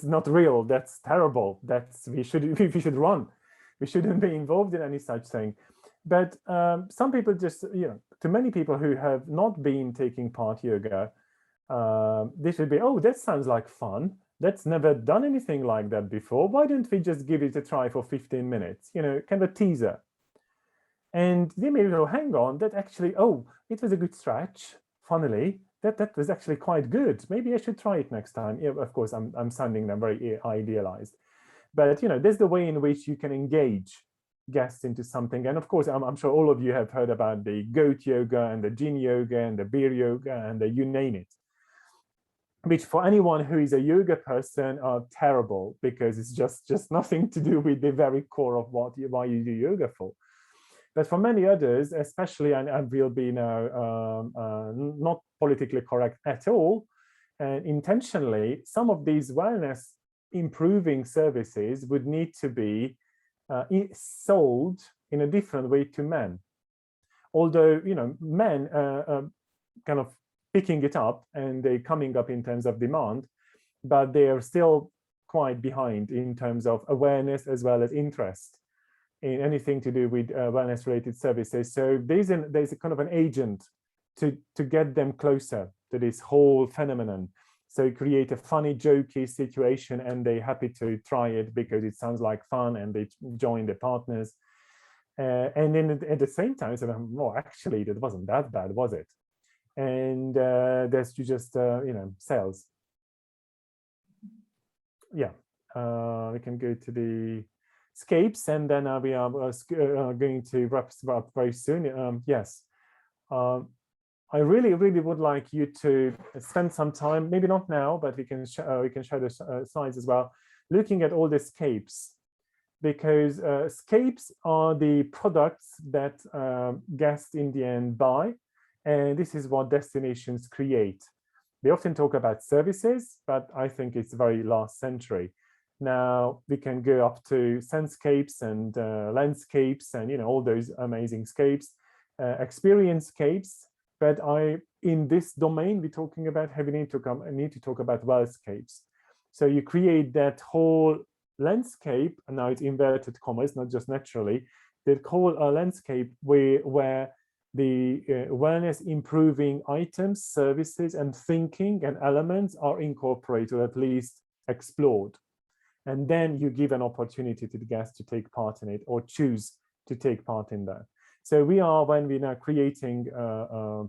not real. That's terrible. We should run. We shouldn't be involved in any such thing. But some people just, to many people who have not been taking part yoga, this would be, oh, that sounds like fun. That's never done anything like that before. Why don't we just give it a try for 15 minutes? Kind of a teaser. And they may go, hang on, that actually, oh, it was a good stretch. Funnily, that was actually quite good. Maybe I should try it next time. Yeah, of course, I'm sounding them very idealized. But, there's the way in which you can engage guests into something. And of course, I'm sure all of you have heard about the goat yoga and the yin yoga and the beer yoga and the you name it, which for anyone who is a yoga person are terrible, because it's just nothing to do with the very core of why you do yoga for. But for many others, especially, and will be now not politically correct at all, and intentionally, some of these wellness improving services would need to be sold in a different way to men. Although, you know, men kind of picking it up and they're coming up in terms of demand, but they are still quite behind in terms of awareness as well as interest in anything to do with wellness related services. So there's a kind of an agent to get them closer to this whole phenomenon. So create a funny, jokey situation, and they're happy to try it because it sounds like fun, and they join their partners. And then at the same time, so, well, actually, that wasn't that bad, was it? And that's just, you know, sales. Yeah, we can go to the scapes, and then we are going to wrap up very soon. Yes. I really would like you to spend some time, maybe not now, but we can show the slides as well, looking at all the scapes, because scapes are the products that guests in the end buy, and this is what destinations create. They often talk about services, but I think it's very last century. Now we can go up to sensescapes and landscapes and, you know, all those amazing scapes, experience-scapes. But in this domain, we're talking about I need to talk about wellscapes. So you create that whole landscape, and now it's inverted commas, not just naturally, they call a landscape where the wellness improving items, services, and thinking and elements are incorporated, or at least explored. And then you give an opportunity to the guest to take part in it, or choose to take part in that. So when we're now creating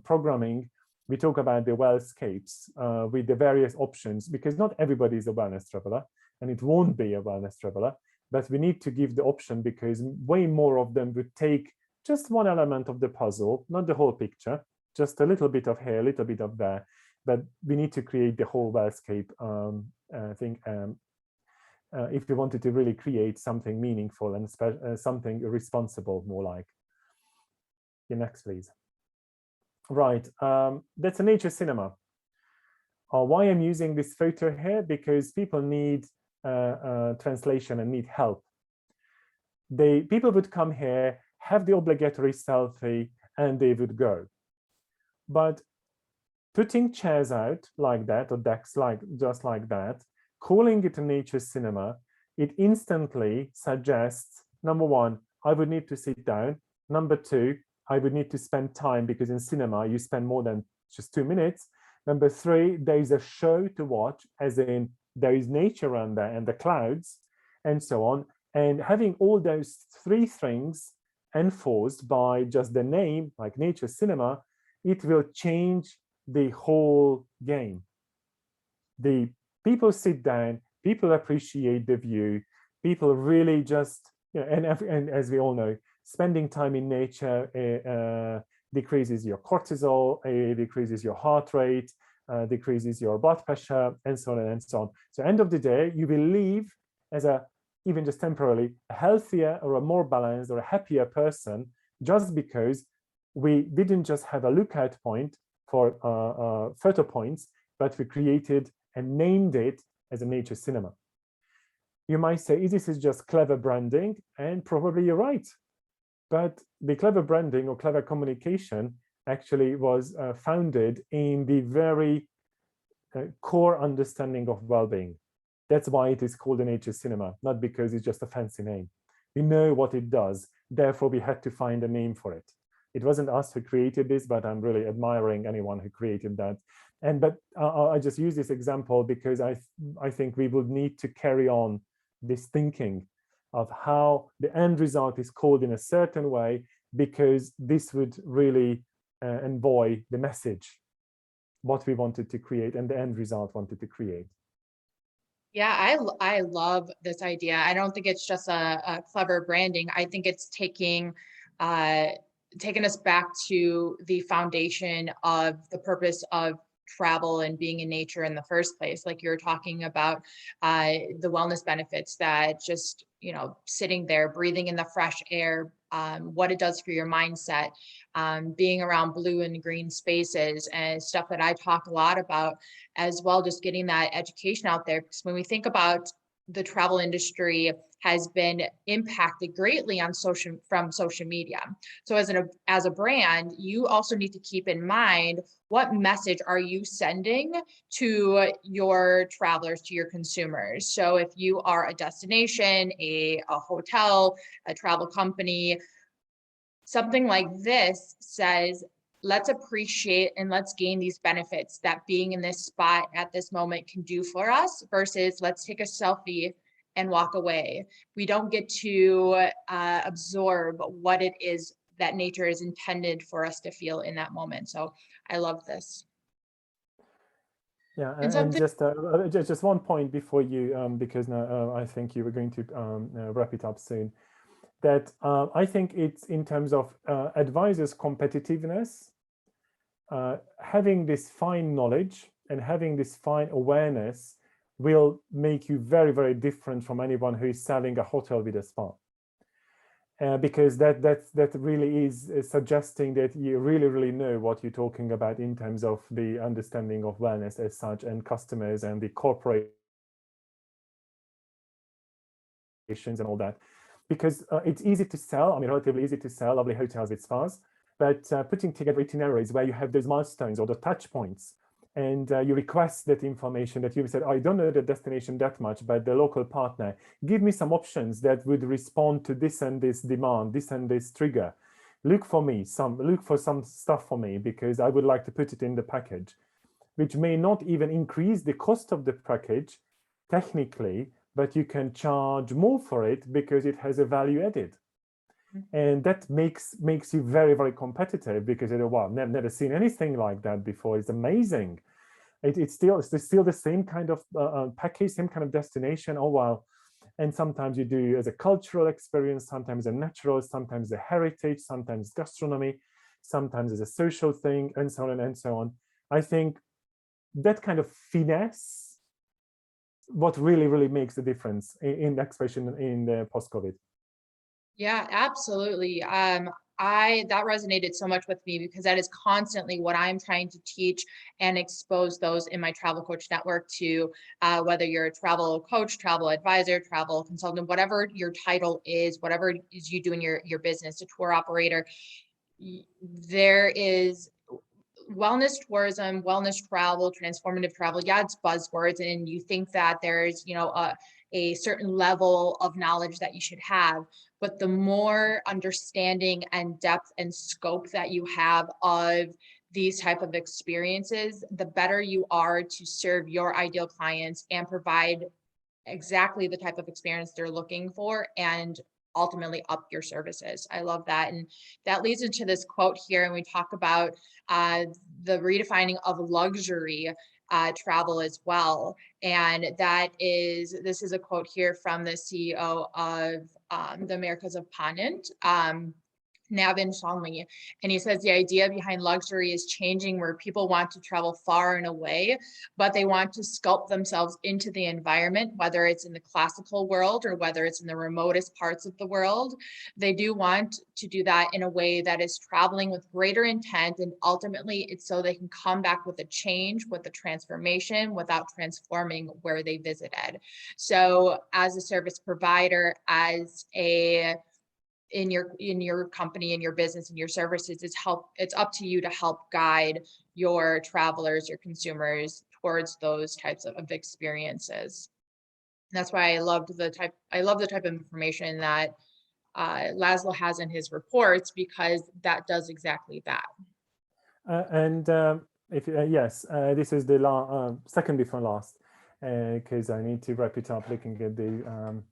programming, we talk about the wellscapes with the various options, because not everybody is a wellness traveler, and it won't be a wellness traveler, but we need to give the option, because way more of them would take just one element of the puzzle, not the whole picture, just a little bit of here, a little bit of there, but we need to create the whole wellscape thing if we wanted to really create something meaningful and something responsible, more like. Next, please. Right, that's a nature cinema. Why I'm using this photo here? Because people need translation and need help. People would come here, have the obligatory selfie, and they would go. But putting chairs out like that, or decks just like that, calling it a nature cinema, it instantly suggests, number one, I would need to sit down. Number two, I would need to spend time, because in cinema, you spend more than just 2 minutes. Number three, there is a show to watch, as in there is nature around there and the clouds and so on. And having all those three things enforced by just the name, like nature cinema, it will change the whole game. The people sit down, people appreciate the view, people really just, you know, and as we all know, spending time in nature decreases your cortisol, decreases your heart rate, decreases your blood pressure, and so on and so on. So end of the day, you will leave as even just temporarily, a healthier or a more balanced or a happier person, just because we didn't just have a lookout point for photo points, but we created and named it as a nature cinema. You might say, this is just clever branding, and probably you're right. But the clever branding or clever communication actually was founded in the very core understanding of well-being. That's why it is called a nature cinema, not because it's just a fancy name. We know what it does, therefore we had to find a name for it. It wasn't us who created this, but I'm really admiring anyone who created that. But I just use this example because I think we will need to carry on this thinking of how the end result is called in a certain way, because this would really embody the message, what we wanted to create and the end result wanted to create. Yeah, I love this idea. I don't think it's just a clever branding. I think it's uh, taking us back to the foundation of the purpose of travel and being in nature in the first place. Like you were talking about the wellness benefits that just, sitting there, breathing in the fresh air, what it does for your mindset, being around blue and green spaces and stuff that I talk a lot about as well, just getting that education out there. Because when we think about the travel industry has been impacted greatly on social media. So as a brand, you also need to keep in mind what message are you sending to your travelers, to your consumers. So if you are a destination, a hotel, a travel company, something like this says, let's appreciate and let's gain these benefits that being in this spot at this moment can do for us versus let's take a selfie and walk away. We don't get to absorb what it is that nature is intended for us to feel in that moment. So I love this. Yeah, And and something, just one point before you, because now I think you were going to wrap it up soon. That I think it's in terms of advisors' competitiveness, having this fine knowledge and having this fine awareness will make you very, very different from anyone who is selling a hotel with a spa. Because that really is suggesting that you really know what you're talking about in terms of the understanding of wellness as such, and customers and the corporations and all that. Because it's easy to sell, I mean, relatively easy to sell lovely hotels with spas, but putting together itineraries where you have those milestones or the touch points, and you request that information that you said, I don't know the destination that much, but the local partner, give me some options that would respond to this and this demand, this and this trigger. Look for some stuff for me, because I would like to put it in the package, which may not even increase the cost of the package technically, but you can charge more for it because it has a value added. And that makes you very, very competitive, because wow, never seen anything like that before. It's amazing. It's still the same kind of package, same kind of destination. Oh wow. And sometimes you do as a cultural experience, sometimes a natural, sometimes a heritage, sometimes gastronomy, sometimes as a social thing, and so on and so on. I think that kind of finesse, what really makes the difference in the expression in the post-COVID. yeah, absolutely. That resonated so much with me because that is constantly what I'm trying to teach and expose those in my travel coach network to, whether you're a travel coach, travel advisor, travel consultant, whatever your title is, whatever is you do in your business, a tour operator, there is wellness tourism, wellness travel, transformative travel. Yeah, it's buzzwords, and you think that there's, a certain level of knowledge that you should have, but the more understanding and depth and scope that you have of these type of experiences, the better you are to serve your ideal clients and provide exactly the type of experience they're looking for and ultimately up your services. I love that. And that leads into this quote here. And we talk about the redefining of luxury travel as well. And this is a quote here from the CEO of the Americas of Ponant. Navin Shanley. And he says the idea behind luxury is changing, where people want to travel far and away, but they want to sculpt themselves into the environment, whether it's in the classical world or whether it's in the remotest parts of the world. They do want to do that in a way that is traveling with greater intent. And ultimately it's so they can come back with a change, with a transformation, without transforming where they visited. So as a service provider, in your company, in your business, and your services, it's up to you to help guide your travelers, your consumers towards those types of experiences. And that's why I love the type of information that László has in his reports, because that does exactly that. And if yes, this is the second before last, because I need to wrap it up looking at the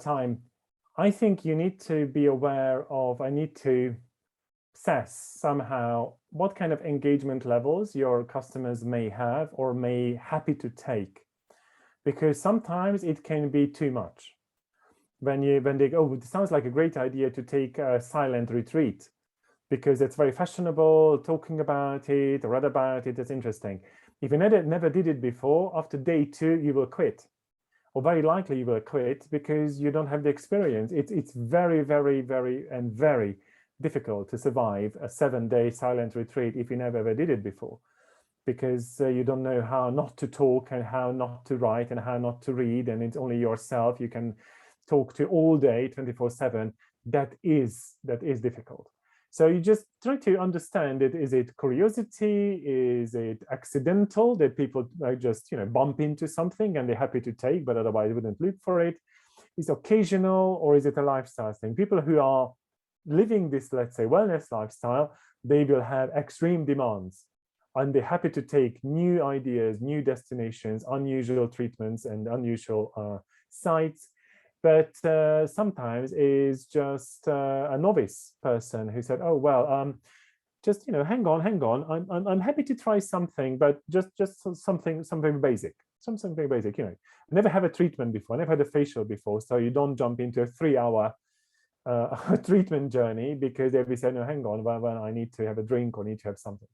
time. I think you need to be aware of, I need to assess somehow what kind of engagement levels your customers may have or may happy to take. because sometimes it can be too much. When they go, oh, it sounds like a great idea to take a silent retreat because it's very fashionable, talking about it, read about it, it's interesting. If you never did it before, after day 2, you will quit. Or very likely you will quit because you don't have the experience. It's very, very, very difficult to survive a 7-day silent retreat if you never ever did it before, because you don't know how not to talk and how not to write and how not to read, and it's only yourself you can talk to all day, 24/7. That is difficult. So you just try to understand it. Is it curiosity? Is it accidental that people just bump into something and they're happy to take, but otherwise wouldn't look for it? Is it occasional, or is it a lifestyle thing? People who are living this, let's say, wellness lifestyle, they will have extreme demands, and they're happy to take new ideas, new destinations, unusual treatments, and unusual sites. But sometimes is just a novice person who said, "Oh well, just hang on. I'm happy to try something, but just something very basic, something very basic. I never have a treatment before, I never had a facial before, so you don't jump into a 3-hour treatment journey because they say, no, hang on, well, I need to have a drink or need to have something."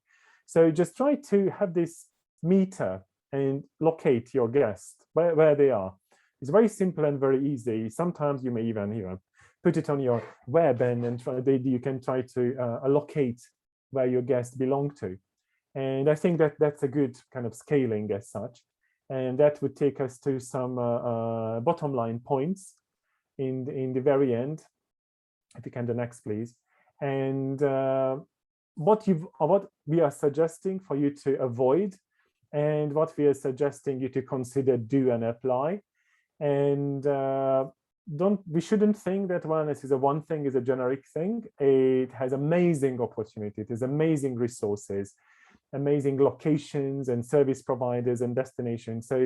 So just try to have this meter and locate your guest where they are. It's very simple and very easy. Sometimes you may even put it on your web and you can try to locate where your guests belong to. And I think that that's a good kind of scaling as such. And that would take us to some bottom line points in the very end. If you can, the next, please. And what we are suggesting for you to avoid, and what we are suggesting you to consider, do, and apply. And we shouldn't think that wellness is a generic thing. It has amazing opportunity. It has amazing resources, amazing locations and service providers and destinations. So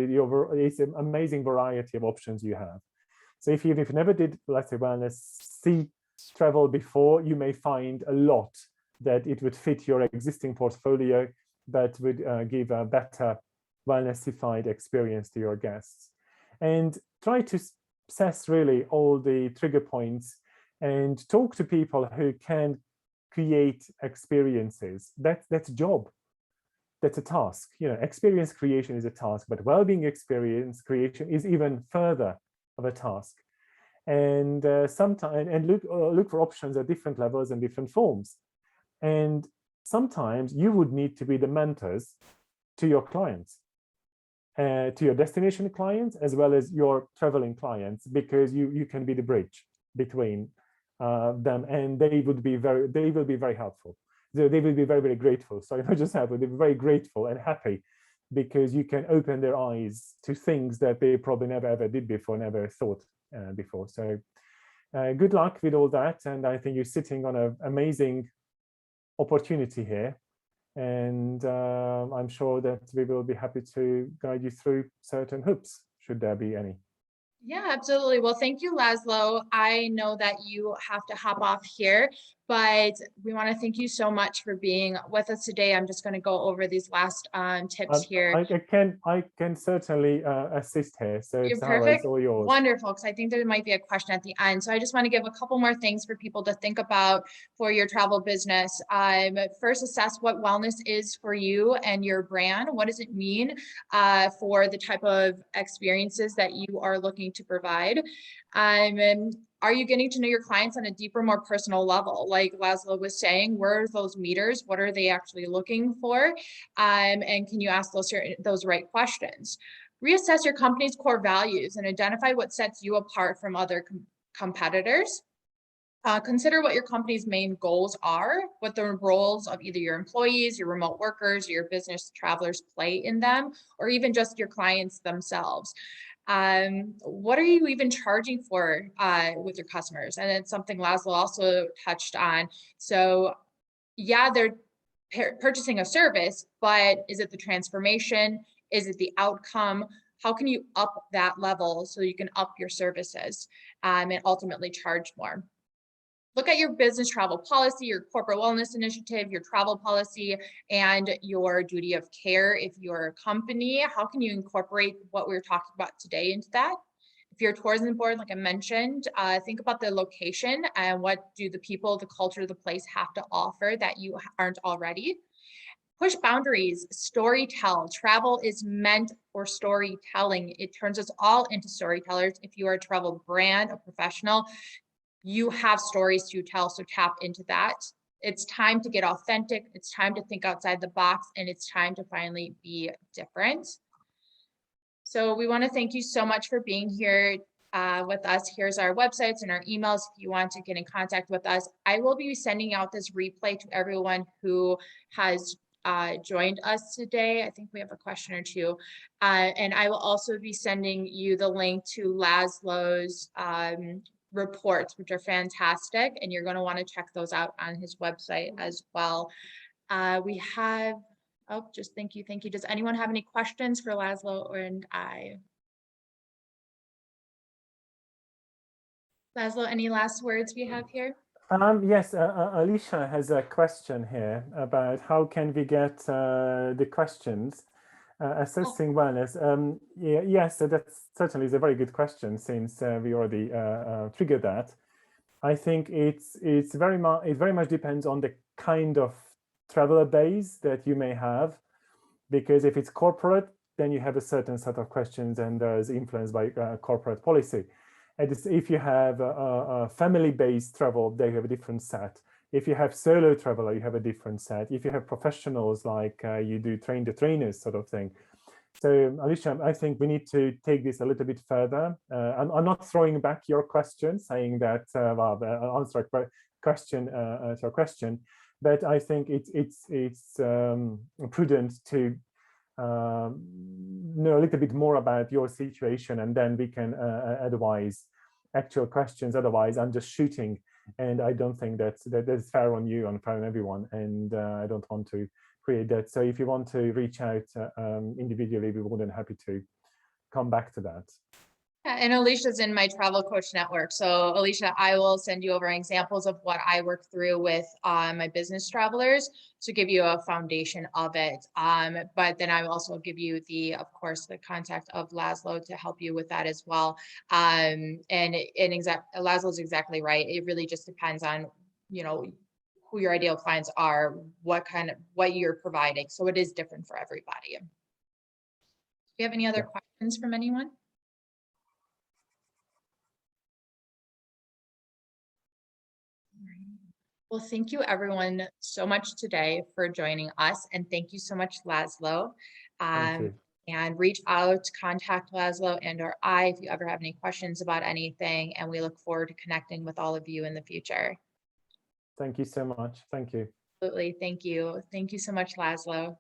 it's an amazing variety of options you have. So if you never did, let's say, wellness travel before, you may find a lot that it would fit your existing portfolio that would give a better wellnessified experience to your guests. And try to assess really all the trigger points and talk to people who can create experiences. That's a job. That's a task. Experience creation is a task, but well-being experience creation is even further of a task. And look for options at different levels and different forms. And sometimes you would need to be the mentors to your clients, to your destination clients, as well as your traveling clients, because you can be the bridge between them, and they will be very helpful. They will be very, very grateful. So not just helpful, they'll be very grateful and happy, because you can open their eyes to things that they probably never ever did before, never thought before. So good luck with all that. And I think you're sitting on an amazing opportunity here. And I'm sure that we will be happy to guide you through certain hoops, should there be any. Yeah, absolutely. Well, thank you, László. I know that you have to hop off here, but we want to thank you so much for being with us today. I'm just going to go over these last tips here. I can certainly assist here. So You're Sahara, perfect. it's all yours. Wonderful, because I think there might be a question at the end. So I just want to give a couple more things for people to think about for your travel business. First, assess what wellness is for you and your brand. What does it mean for the type of experiences that you are looking to provide? And are you getting to know your clients on a deeper, more personal level? Like László was saying, where are those meters? What are they actually looking for? And can you ask those right questions? Reassess your company's core values and identify what sets you apart from other competitors. Consider what your company's main goals are, what the roles of either your employees, your remote workers, your business travelers play in them, or even just your clients themselves. What are you even charging for with your customers? And it's something László also touched on. So yeah, they're purchasing a service, but is it the transformation? Is it the outcome? How can you up that level so you can up your services and ultimately charge more? look at your business travel policy, your corporate wellness initiative, your travel policy, and your duty of care. If you're a company, how can you incorporate what we're talking about today into that? If you're a tourism board, like I mentioned, think about the location and what do the people, the culture of the place have to offer that you aren't already. Push boundaries, storytell. Travel is meant for storytelling. It turns us all into storytellers. If you are a travel brand, a professional, you have stories to tell, so tap into that. It's time to get authentic. It's time to think outside the box, and it's time to finally be different. So we want to thank you so much for being here with us. Here's our websites and our emails if you want to get in contact with us. I will be sending out this replay to everyone who has joined us today. I think we have a question or two. And I will also be sending you the link to László's reports, which are fantastic. And you're going to want to check those out on his website as well. We have, oh, just thank you. Thank you. Does anyone have any questions for László and I? László, any last words we have here? Yes, Alicia has a question here about how can we get the questions assessing wellness. Yeah, yes, that certainly is a very good question since we already triggered that. I think it very much depends on the kind of traveler base that you may have, because if it's corporate, then you have a certain set of questions and there's influence by corporate policy. And if you have a family-based travel, they have a different set. If you have solo traveler, you have a different set. If you have professionals like you do train the trainers sort of thing. So Alicia, I think we need to take this a little bit further. I'm not throwing back your question, saying that, well, answer a question to a question, but I think it's prudent to know a little bit more about your situation, and then we can advise actual questions. Otherwise, I'm just shooting, and I don't think that's fair on you, fair on everyone, and I don't want to create that. So if you want to reach out individually, we're more than happy to come back to that. Yeah, and Alicia's in my travel coach network. So Alicia, I will send you over examples of what I work through with my business travelers to give you a foundation of it. But then I will also give you of course, the contact of László to help you with that as well. László's exactly right. It really just depends on, you know, who your ideal clients are, what you're providing. So it is different for everybody. Do you have any other questions from anyone? Well, thank you everyone so much today for joining us. And thank you so much, László. And reach out, contact László or I if you ever have any questions about anything. And we look forward to connecting with all of you in the future. Thank you so much. Thank you. Absolutely. Thank you. Thank you so much, László.